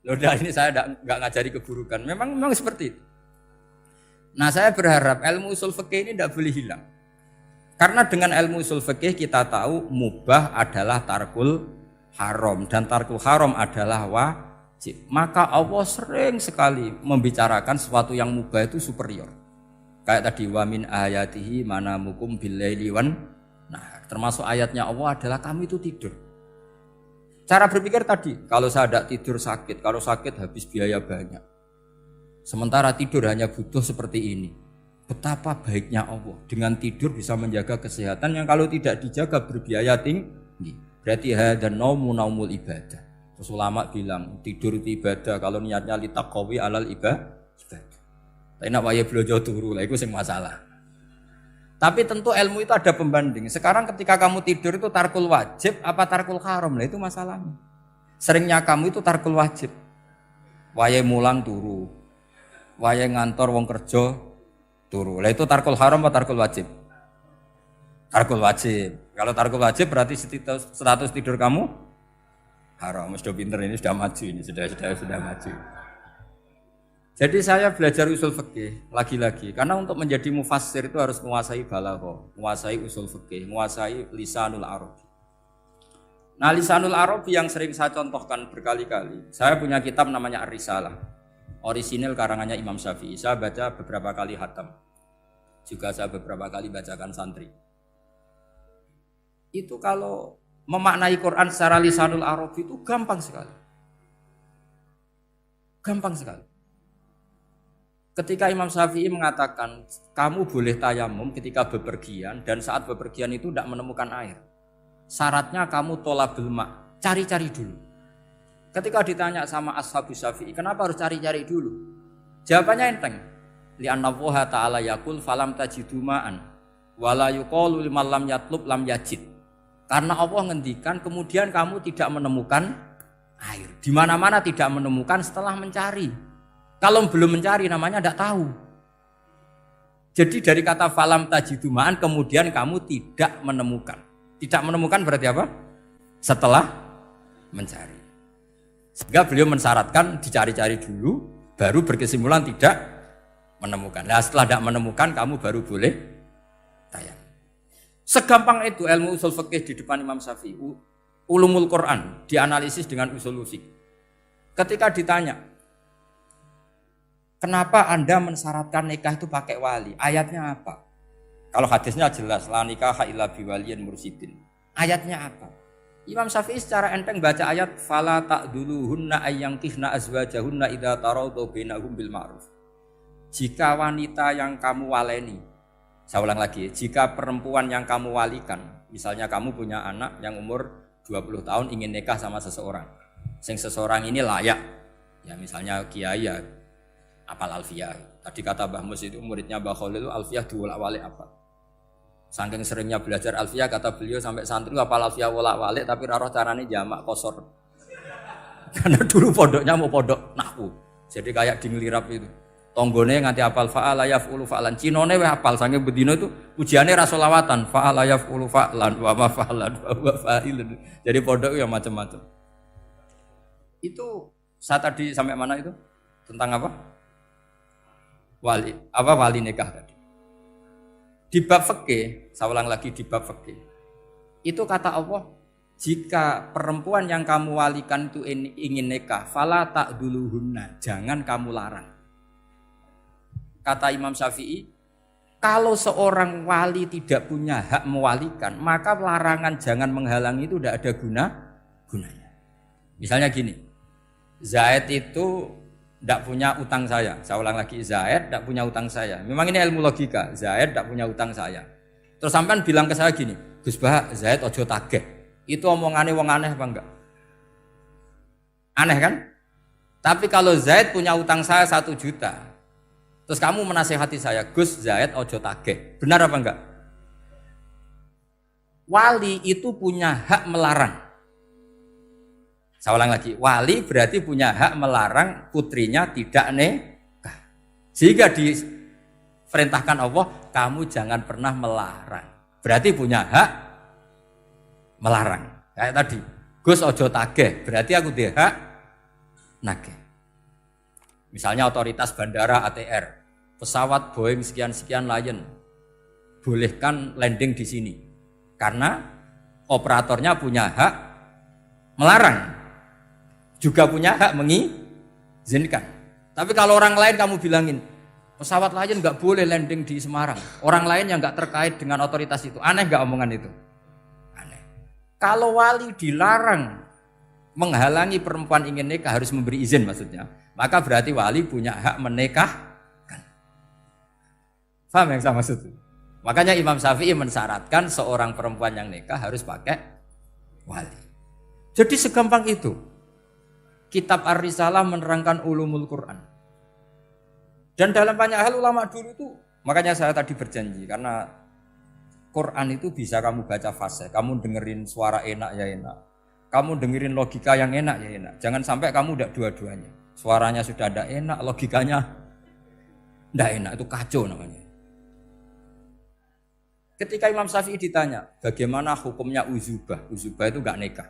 Loh, ini saya enggak ngajari keburukan. Memang seperti itu. Nah, saya berharap ilmu usul fikih ini tidak boleh hilang. Karena dengan ilmu usul fikih kita tahu mubah adalah tarkul haram dan tarkul haram adalah wajib. Maka Allah sering sekali membicarakan sesuatu yang mubah itu superior. Kayak tadi wa min ayatihi manamukum billaili wan nahar. Termasuk ayatnya Allah adalah kamu itu tidur. Cara berpikir tadi, kalau saya tidak tidur sakit, kalau sakit habis biaya banyak. Sementara tidur hanya butuh seperti ini. Betapa baiknya Allah dengan tidur bisa menjaga kesehatan yang kalau tidak dijaga berbiaya tinggi. Berarti hadan naumul ibadah. Terus ulama bilang tidur itu ibadah kalau niatnya litaqawi alal ibadah. Tapi nak waya blojo turu lah itu sing masalah. Tapi tentu ilmu itu ada pembanding. Sekarang ketika kamu tidur itu tarkul wajib apa tarkul haram lah itu masalahnya. Seringnya kamu itu tarkul wajib. Waya mulang turu. Waya ngantor wong kerja turu. Lah itu tarkul haram atau tarkul wajib? Tarkul wajib. Kalau tarkul wajib berarti status tidur kamu haram. Sudah pinter ini sudah maju ini sudah maju. Jadi saya belajar usul fikih lagi-lagi karena untuk menjadi mufassir itu harus menguasai balaghah, menguasai usul fikih, menguasai lisanul arabi. Nah, lisanul arabi yang sering saya contohkan berkali-kali. Saya punya kitab namanya Ar-Risalah. Orisinil karangannya Imam Syafi'i. Saya baca beberapa kali khatam. Juga saya beberapa kali bacakan santri. Itu kalau memaknai Quran secara lisanul arabi itu gampang sekali. Gampang sekali. Ketika Imam Syafi'i mengatakan kamu boleh tayamum ketika bepergian dan saat bepergian itu tidak menemukan air. Syaratnya kamu tolabul ma', cari-cari dulu. Ketika ditanya sama ashabus Syafi'i, kenapa harus cari-cari dulu? Jawabannya enteng. Li'anna Allah ta'ala yaqul falam tajidu ma'an wala yuqalu liman lam yatlub lam yajid. Karena Allah ngendikan kemudian kamu tidak menemukan air. Di mana-mana tidak menemukan setelah mencari. Kalau belum mencari namanya tidak tahu. Jadi dari kata falam tajidu ma'an kemudian kamu tidak menemukan. Tidak menemukan berarti apa? Setelah mencari. Sehingga beliau mensyaratkan dicari-cari dulu baru berkesimpulan tidak menemukan. Nah, setelah tidak menemukan kamu baru boleh tayang. Segampang itu ilmu usul fikih di depan Imam Syafi'i. Ulumul Quran dianalisis dengan usul fikih. Ketika ditanya, kenapa Anda mensyaratkan nikah itu pakai wali? Ayatnya apa? Kalau hadisnya jelas, la nikaha illa biwaliyin mursyidin. Ayatnya apa? Imam Syafi'i secara enteng baca ayat fala ta'duluhunna ayyankihna azwajahunna idza taradau bainahum bil ma'ruf. Jika wanita yang kamu waleni, saya ulang lagi, jika perempuan yang kamu walikan, misalnya kamu punya anak yang umur 20 tahun ingin nikah sama seseorang. Seseorang ini layak. Ya misalnya kiai ya apal alfiyah. Tadi kata Mbah Mus itu muridnya Mbah Khalil itu alfiyah diwolak-walik apa. Saking seringnya belajar alfiyah kata beliau sampai santri apal alfiyah wolak-walik tapi ora roh carane jamak kosor. Karena dulu pondoknya mau pondok nahwu. Jadi kayak di ngelirap itu. Tonggone nganti apal fa'ala yaf'ulu fa'lan. Cinone wis apal saking bedino itu ujiane ra selawatan fa'ala yaf'ulu fa'lan wa ma fa'lan wa fa'ilun. Jadi pondok ya macam-macam. Itu saya tadi sampai mana itu? Tentang apa? Wali nikah tadi. Di bab fikih, saya ulang lagi di bab fikih. Itu kata Allah, jika perempuan yang kamu walikan itu ingin nikah, fala ta'duluhunna, jangan kamu larang. Kata Imam Syafi'i, kalau seorang wali tidak punya hak mewalikan, maka larangan jangan menghalangi itu tidak ada gunanya. Misalnya gini, Zaid itu tidak punya utang saya ulang lagi, Zaid tidak punya utang saya. Memang ini ilmu logika, Zaid tidak punya utang saya. Terus sampean bilang ke saya gini, Gus Bah, Zaid ojo tagih. Itu omongannya wong aneh apa enggak? Aneh kan? Tapi kalau Zaid punya utang saya 1 juta, terus kamu menasihati saya, Gus Zaid ojo tagih. Benar apa enggak? Wali itu punya hak melarang. Saya ulang lagi, wali berarti punya hak melarang putrinya tidak nikah. Sehingga diperintahkan Allah, kamu jangan pernah melarang. Berarti punya hak melarang. Kayak tadi, Gus ojo tagih, berarti aku dia hak nagih. Misalnya otoritas bandara ATR, pesawat Boeing sekian-sekian Lion bolehkan landing di sini. Karena operatornya punya hak melarang, juga punya hak mengizinkan. Tapi kalau orang lain kamu bilangin, pesawat Lion nggak boleh landing di Semarang, orang lain yang nggak terkait dengan otoritas itu, aneh nggak omongan itu? Aneh. Kalau wali dilarang menghalangi perempuan ingin nikah harus memberi izin maksudnya, maka berarti wali punya hak menikahkan. Paham yang saya maksud? Makanya Imam Syafi'i mensyaratkan seorang perempuan yang nikah harus pakai wali. Jadi segampang itu. Kitab Ar-Risalah menerangkan ulumul Quran. Dan dalam banyak hal ulama dulu itu, makanya saya tadi berjanji, karena Quran itu bisa kamu baca fasih, kamu dengerin suara enak ya enak, kamu dengerin logika yang enak ya enak. Jangan sampai kamu udah dua-duanya. Suaranya sudah ada enak, logikanya tidak enak, itu kacau namanya. Ketika Imam Syafi'i ditanya, bagaimana hukumnya uzubah? Uzubah itu enggak nikah.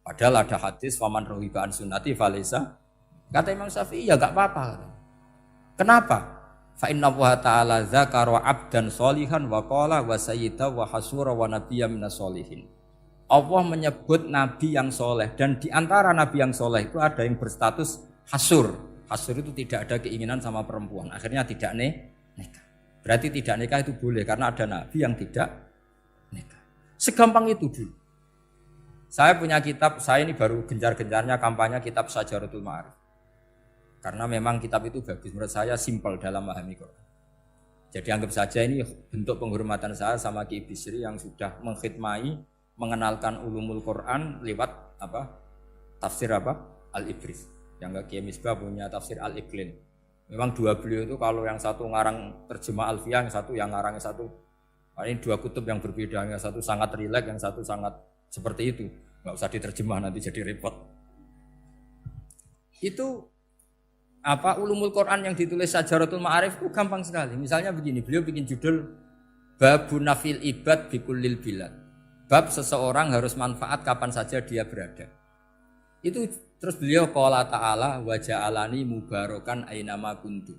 Padahal ada hadis faman rohiba an sunnati falesa. Kata Imam Syafi'i ya enggak apa-apa. Kenapa? Fa inna wa ta'ala dzakara 'abdan sholihan wa qala wa sayyida wa hasura wa nabiyya minas sholihin. Allah menyebut nabi yang soleh, dan di antara nabi yang soleh itu ada yang berstatus hasur. Hasur itu tidak ada keinginan sama perempuan, akhirnya tidak nikah. Berarti tidak nikah itu boleh karena ada nabi yang tidak nikah. Segampang itu dulu. Saya punya kitab, saya ini baru gencar-gencarnya kampanye kitab Syajaratul Ma'arif. Karena memang kitab itu bagus, menurut saya simpel dalam memahami Quran. Jadi anggap saja ini bentuk penghormatan saya sama Ki Bisri yang sudah mengkhidmai, mengenalkan ulumul Quran lewat tafsir Al-Ibris. Yang Ki Misbah punya tafsir Al-Iqlil. Memang dua beliau itu kalau yang satu ngarang terjemah Alfiyah, yang satu yang ngarang satu. Ini dua kutub yang berbeda, yang satu sangat rileks, yang satu sangat seperti itu. Nggak usah diterjemah nanti jadi repot. Itu ulumul Quran yang ditulis Syajaratul Ma'arif itu gampang sekali. Misalnya begini, beliau bikin judul Babun Nafil Ibad Bikullil Bilad. Bab seseorang harus manfaat kapan saja dia berada. Itu terus beliau qala ta'ala wa ja'alani mubarakan ainama kuntu.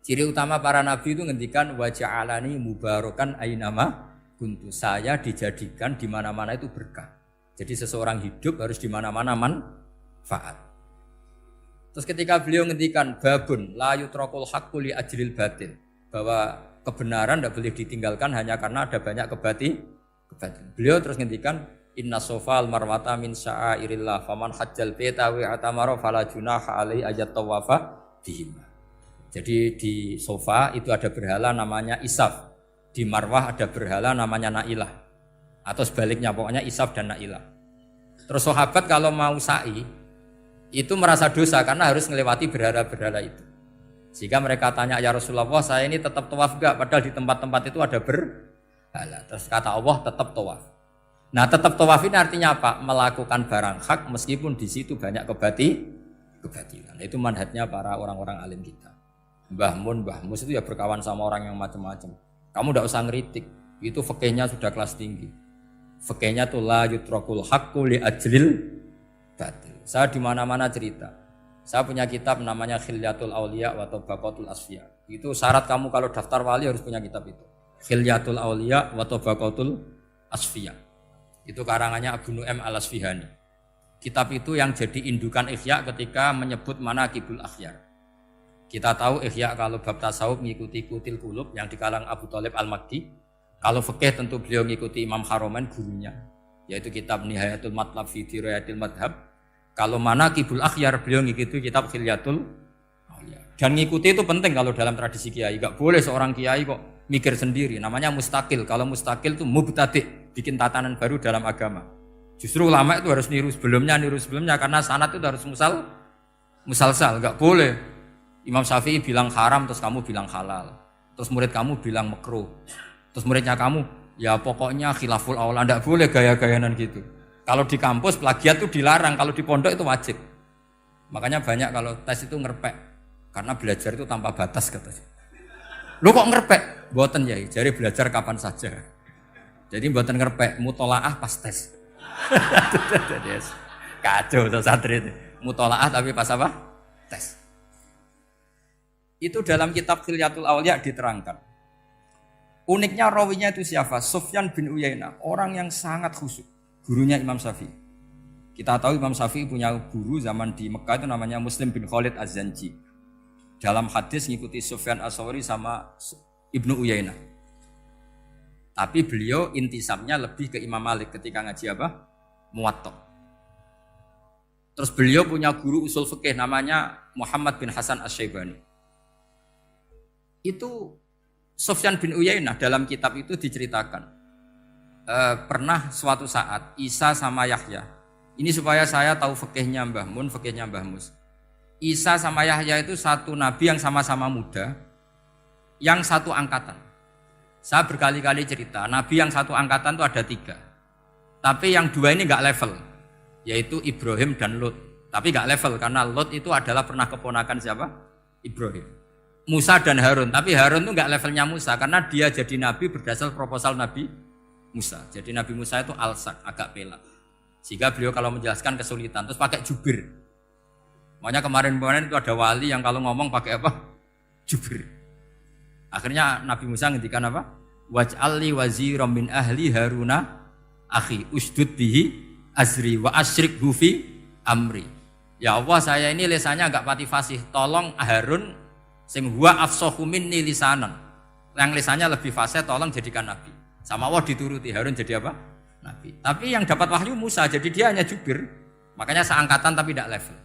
Ciri utama para nabi itu ngendikan wa ja'alani mubarakan ainama kuntu. Saya dijadikan di mana-mana itu berkah. Jadi seseorang hidup harus di mana-mana manfaat. Terus ketika beliau ngendikan babun la yutrakul haqqu li ajril batil, bahwa kebenaran tidak boleh ditinggalkan hanya karena ada banyak kebatilan. Beliau terus ngendikan inna sofal marwata min sya'airillah faman hajjal baita wa atamara fala junaha alai ayat tawafa bihima. Jadi di sofa itu ada berhala namanya Isaf, di Marwah ada berhala namanya Nailah, atau sebaliknya pokoknya Isaf dan Nailah. Terus sahabat kalau mau sa'i itu merasa dosa karena harus melewati berhala-berhala itu. Sehingga mereka tanya, ya Rasulullah, saya ini tetap tawaf enggak? Padahal di tempat-tempat itu ada berhala. Terus kata Allah, tetap tawaf. Nah, tetap tawaf ini artinya apa? Melakukan barang hak meskipun di situ banyak kebatilan. Itu manhajnya para orang-orang alim kita. Mbah Mun, Mbah Mus itu ya berkawan sama orang yang macam-macam. Kamu tidak usah ngeritik. Itu fikihnya sudah kelas tinggi. Fikihnya tuh la yutrakul haqqu li ajlil batil. Saya di mana-mana cerita. Saya punya kitab namanya Khilyatul Auliya wa Tabaqatul Asfiya. Itu syarat kamu kalau daftar wali harus punya kitab itu. Khilyatul Auliya wa Tabaqatul Asfiya. Itu karangannya Abu Nu'aim Al-Asfihani. Kitab itu yang jadi indukan Ihya ketika menyebut manaqibul akhyar. Kita tahu Ihya kalau bab tasawuf mengikuti Kutil Qulub yang dikalang Abu Thalib Al-Makki. Kalau fikih tentu beliau mengikuti Imam Haromen gurunya, yaitu kitab Nihayatul Matlab fi Dirayatil Madhab. Kalau manaqibul akhyar beliau mengikuti kitab Khilyatul Auliya. Dan mengikuti itu penting kalau dalam tradisi kiai. Enggak boleh seorang kiai kok mikir sendiri, namanya mustakil. Kalau mustakil itu mubtadi', bikin tatanan baru dalam agama. Justru ulama itu harus niru sebelumnya karena sanad itu harus musalsal, enggak boleh. Imam Syafi'i bilang haram terus kamu bilang halal. Terus murid kamu bilang makruh. Terus muridnya kamu, ya pokoknya khilaful aula, enggak boleh gaya-gayanan gitu. Kalau di kampus plagiat itu dilarang, kalau di pondok itu wajib. Makanya banyak kalau tes itu ngerpek. Karena belajar itu tanpa batas katanya. Lu kok ngerpek? Mboten ya, jari belajar kapan saja. Jadi mboten ngerpek, mutolaah pas tes. Kacau tuh santri itu. Mutolaah tapi pas apa? Tes. Itu dalam kitab Khilyatul Awliya diterangkan. Uniknya rawinya itu siapa? Sufyan bin Uyainah, orang yang sangat khusyuk, gurunya Imam Syafi'i. Kita tahu Imam Syafi'i punya guru zaman di Mekah itu namanya Muslim bin Khalid Az-Zanji. Dalam hadis ngikuti Sufyan As-Sawri sama Ibnu Uyainah. Tapi beliau intisabnya lebih ke Imam Malik ketika ngaji apa? Muwatta. Terus beliau punya guru usul fikih namanya Muhammad bin Hasan Asy-Syaibani. Itu Sufyan bin Uyainah dalam kitab itu diceritakan. Pernah suatu saat Isa sama Yahya. Ini supaya saya tahu fikihnya Mbah Mun, fikihnya Mbah Mus. Isa sama Yahya itu satu nabi yang sama-sama muda, yang satu angkatan. Saya berkali-kali cerita, nabi yang satu angkatan itu ada 3. Tapi yang 2 ini enggak level, yaitu Ibrahim dan Lut. Tapi enggak level karena Lut itu adalah pernah keponakan siapa? Ibrahim. Musa dan Harun, tapi Harun itu enggak levelnya Musa karena dia jadi nabi berdasar proposal Nabi Musa. Jadi Nabi Musa itu alsak, agak pelak. Sehingga beliau kalau menjelaskan kesulitan, terus pakai jubir. Makanya kemarin-kemarin itu ada wali yang kalau ngomong pakai apa? Jubir. Akhirnya Nabi Musa ngendikan apa? Waj'alli waziran min ahli Haruna akhi usdud bihi azri wa asyrikhu fi amri. Ya Allah, saya ini lisannya agak pati fasih. Tolong Harun sing huwa afsahu minni lisanan. Yang lisannya lebih fasih tolong jadikan nabi. Sama Allah dituruti, Harun jadi apa? Nabi. Tapi yang dapat wahyu Musa, jadi dia hanya jubir. Makanya seangkatan tapi tidak level.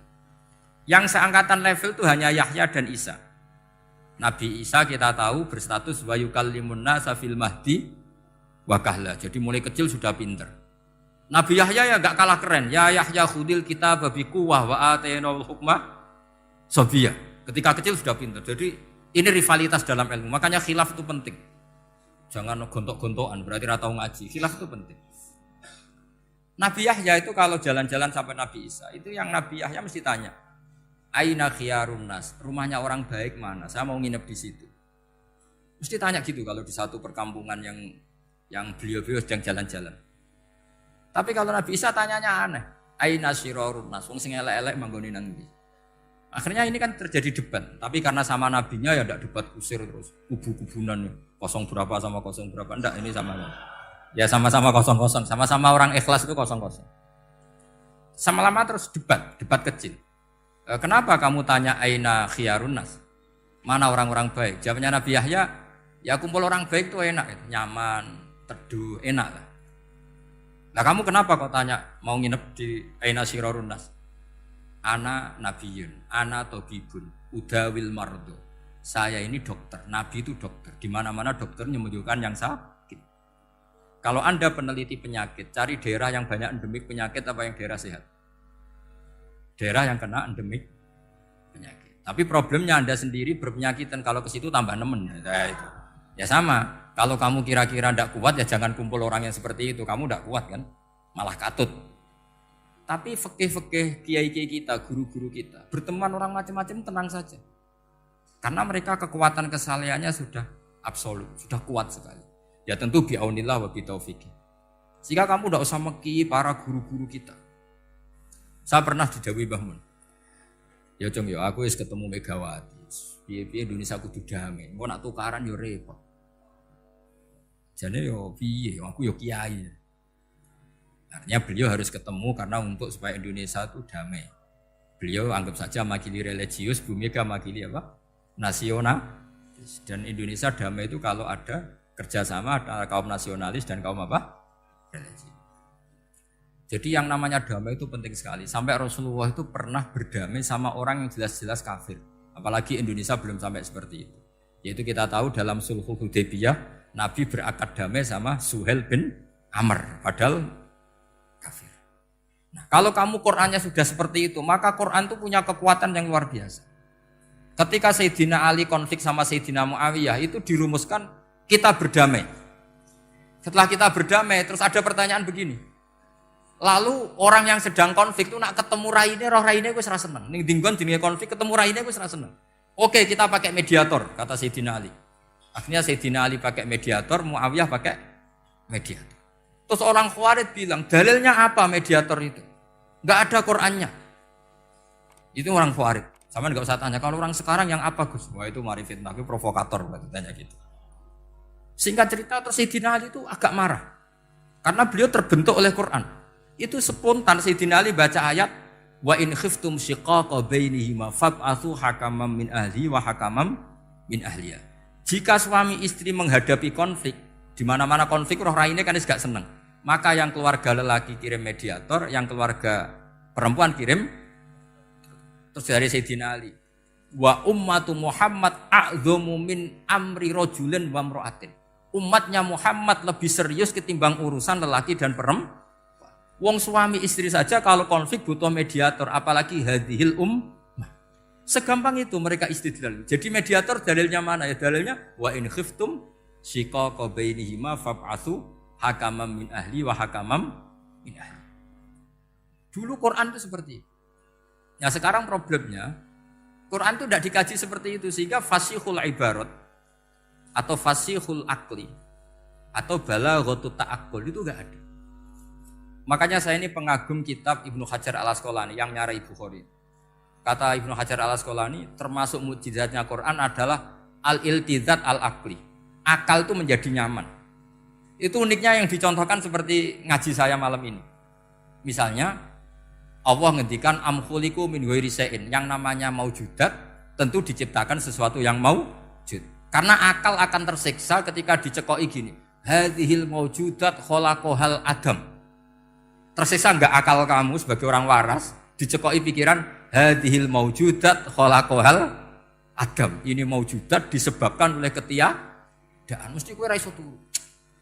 Yang seangkatan level itu hanya Yahya dan Isa. Nabi Isa kita tahu berstatus wa yukallimun nasa fil mahdi wa kahla. Jadi mulai kecil sudah pinter. Nabi Yahya ya enggak kalah keren. Ya Yahya khudil kitab bi quwwah wa atainal hukma sabiyah. Ketika kecil sudah pinter. Jadi ini rivalitas dalam ilmu. Makanya khilaf itu penting. Jangan gontok-gontokan berarti ora tahu ngaji. Khilaf itu penting. Nabi Yahya itu kalau jalan-jalan sampai Nabi Isa, itu yang Nabi Yahya mesti tanya, aina khiyarun nas, rumahnya orang baik mana? Saya mau nginep di situ. Mesti tanya gitu kalau di satu perkampungan yang beliau-beliau sedang jalan-jalan. Tapi kalau Nabi Isa tanyanya aneh, aina syirarun nas, wong sing elek-elek manggone nang ndi? Akhirnya ini kan terjadi debat, tapi karena sama nabinya ya ndak debat kusir terus kubu-kubunan kosong berapa sama kosong berapa, ndak, ini sama. Ya sama-sama kosong-kosong, sama-sama orang ikhlas itu kosong-kosong. Sama lama terus debat kecil. Kenapa kamu tanya aina khiyarun nas? Mana orang-orang baik? Jawabnya Nabi Yahya, ya kumpul orang baik itu enak, nyaman, teduh, enak lah. Nah kamu kenapa kok tanya mau nginep di aina syirarun nas? Ana nabiyun, ana tobibun, udawil mardo. Saya ini dokter, nabi itu dokter. Di mana-mana dokter menyembuhkan yang sakit. Kalau Anda peneliti penyakit, cari daerah yang banyak endemik penyakit apa yang daerah sehat? Daerah yang kena endemik penyakit. Tapi problemnya Anda sendiri berpenyakit dan kalau ke situ tambah nemen. Ya sama, kalau kamu kira-kira tidak kuat ya jangan kumpul orang yang seperti itu. Kamu tidak kuat kan, malah katut. Tapi fikih-fikih kiai-kiai kita, guru-guru kita, berteman orang macam-macam tenang saja. Karena mereka kekuatan kesalehannya sudah absolut, sudah kuat sekali. Ya tentu bi'aunillah wa bitaufiqih. Sehingga kamu tidak usah meki para guru-guru kita. Saya pernah didhawuhi Mbah Mun. Ya Jong ya aku wis ketemu Megawati. Piye-piye Indonesia kudu damai. Engko nak tukaran yo repot. Jane yo piye aku yo kiai. Artinya beliau harus ketemu karena untuk supaya Indonesia itu damai. Beliau anggap saja makili religius, Bu Mega makili apa? Nasional. Dan Indonesia damai itu kalau ada kerjasama antara kaum nasionalis dan kaum apa? Religi. Jadi yang namanya damai itu penting sekali. Sampai Rasulullah itu pernah berdamai sama orang yang jelas-jelas kafir. Apalagi Indonesia belum sampai seperti itu. Yaitu kita tahu dalam Sulhul Hudaybiyah, Nabi berakad damai sama Suhail bin Amr. Padahal kafir. Nah, kalau kamu Qur'annya sudah seperti itu, maka Qur'an itu punya kekuatan yang luar biasa. Ketika Sayyidina Ali konflik sama Sayyidina Muawiyah, itu dirumuskan kita berdamai. Setelah kita berdamai, terus ada pertanyaan begini. Lalu orang yang sedang konflik itu nak ketemu raine, roh raine wis ra seneng. Ning dinggon jenenge konflik ketemu raine wis ra seneng. Oke, kita pakai mediator, kata Sayyidina Ali. Akhirnya Sayyidina Ali pakai mediator, Muawiyah pakai mediator. Terus orang Khawarij bilang, dalilnya apa mediator itu? Enggak ada Qur'annya. Itu orang Khawarij. Sama nggak usah tanya kalau orang sekarang yang apa Gus? Wah itu mari fitnah, itu provokator berarti tanya gitu. Singkat cerita terus Sayyidina Ali itu agak marah karena beliau terbentuk oleh Quran. Itu spontan Sayyidina Ali baca ayat wa in khiftum shiqaqa bainihima fab'atsu hakaman min ahli wa hakaman min ahliya. Jika suami istri menghadapi konflik, di mana-mana konflik roh raine kan gak seneng. Maka yang keluarga lelaki kirim mediator, yang keluarga perempuan kirim. Terus dari Sayyidina Ali, wa ummatu Muhammad a'dhamu min amri rajulin wa imra'atin. Umatnya Muhammad lebih serius ketimbang urusan lelaki dan perempuan. Wong suami istri saja kalau konflik butuh mediator, apalagi hadhil ummah. Segampang itu mereka istidlal. Jadi mediator dalilnya mana ya? Dalilnya wa in khiftum shiqaqa bainihima fab'atsu hakaman min ahli wa hakaman min ahli. Dulu Quran itu seperti itu. Nah sekarang problemnya Quran itu tidak dikaji seperti itu sehingga fasihul ibarat atau fasihul akli atau balaghatut ta'aqqul itu enggak ada. Makanya saya ini pengagum kitab Ibnu Hajar al-Asqalani yang nyarai Bukhari. Kata Ibnu Hajar al-Asqalani termasuk mukjizatnya Quran adalah al-iltizat al-akli. Akal itu menjadi nyaman. Itu uniknya yang dicontohkan seperti ngaji saya malam ini. Misalnya Allah ngendikan am khuliqu min ghairi syai'in, yang namanya maujudat tentu diciptakan sesuatu yang maujud. Karena akal akan tersiksa ketika dicekoki gini. Hadhil maujudat khalaqahal adam. Tersiksa enggak akal kamu sebagai orang waras dicekoki pikiran hadhil maujudat khalaqahal adam. Ini maujudat disebabkan oleh ketiadaan. Mesti kowe ra iso turu.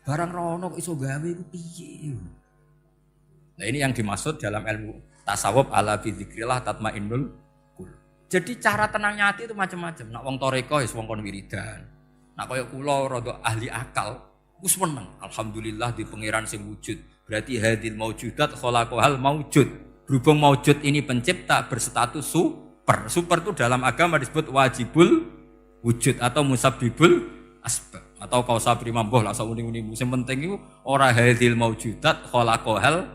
Barang rono kok iso gawe iku piye? Nah ini yang dimaksud dalam ilmu tasawuf ala bi dzikrillah tatmainnul qulub. Jadi cara tenangnya hati itu macam-macam. Nak wong toreko wis wong kon wiridan. Nak kaya kula rada ahli akal, wis meneng. Alhamdulillah di pangeran sing wujud. Berarti hadil maujudat khalaqahal maujud. Berhubung maujud ini pencipta berstatus super. Super itu dalam agama disebut wajibul wujud atau musabbibul asbab atau kausa primamboh lah sauni-uni. Sing penting itu ora hadil maujudat khalaqahal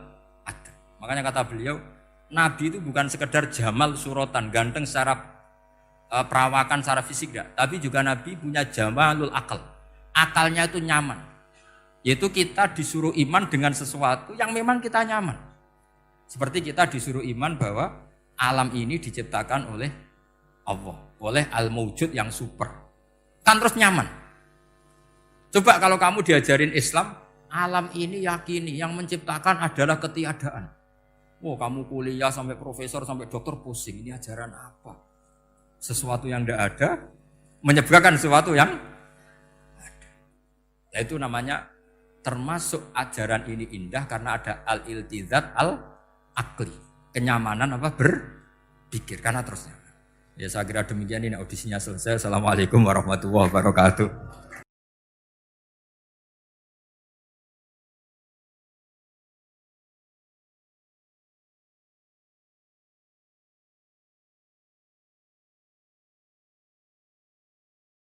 ada. Makanya kata beliau Nabi itu bukan sekedar jamal suratan, ganteng secara perawakan, secara fisik enggak, tapi juga Nabi punya jamalul akal. Akalnya itu nyaman. Yaitu kita disuruh iman dengan sesuatu yang memang kita nyaman. Seperti kita disuruh iman bahwa alam ini diciptakan oleh Allah, oleh al-mawjud yang super. Kan terus nyaman. Coba kalau kamu diajarin Islam, alam ini yakini yang menciptakan adalah ketiadaan. Oh kamu kuliah sampai profesor sampai dokter pusing, ini ajaran apa? Sesuatu yang tidak ada menyebabkan sesuatu yang ada. Yaitu namanya termasuk ajaran ini indah karena ada al-iltizat al-akli. Kenyamanan apa? Berpikir karena terusnya. Ya saya kira demikian, ini audisinya selesai. Assalamualaikum warahmatullahi wabarakatuh.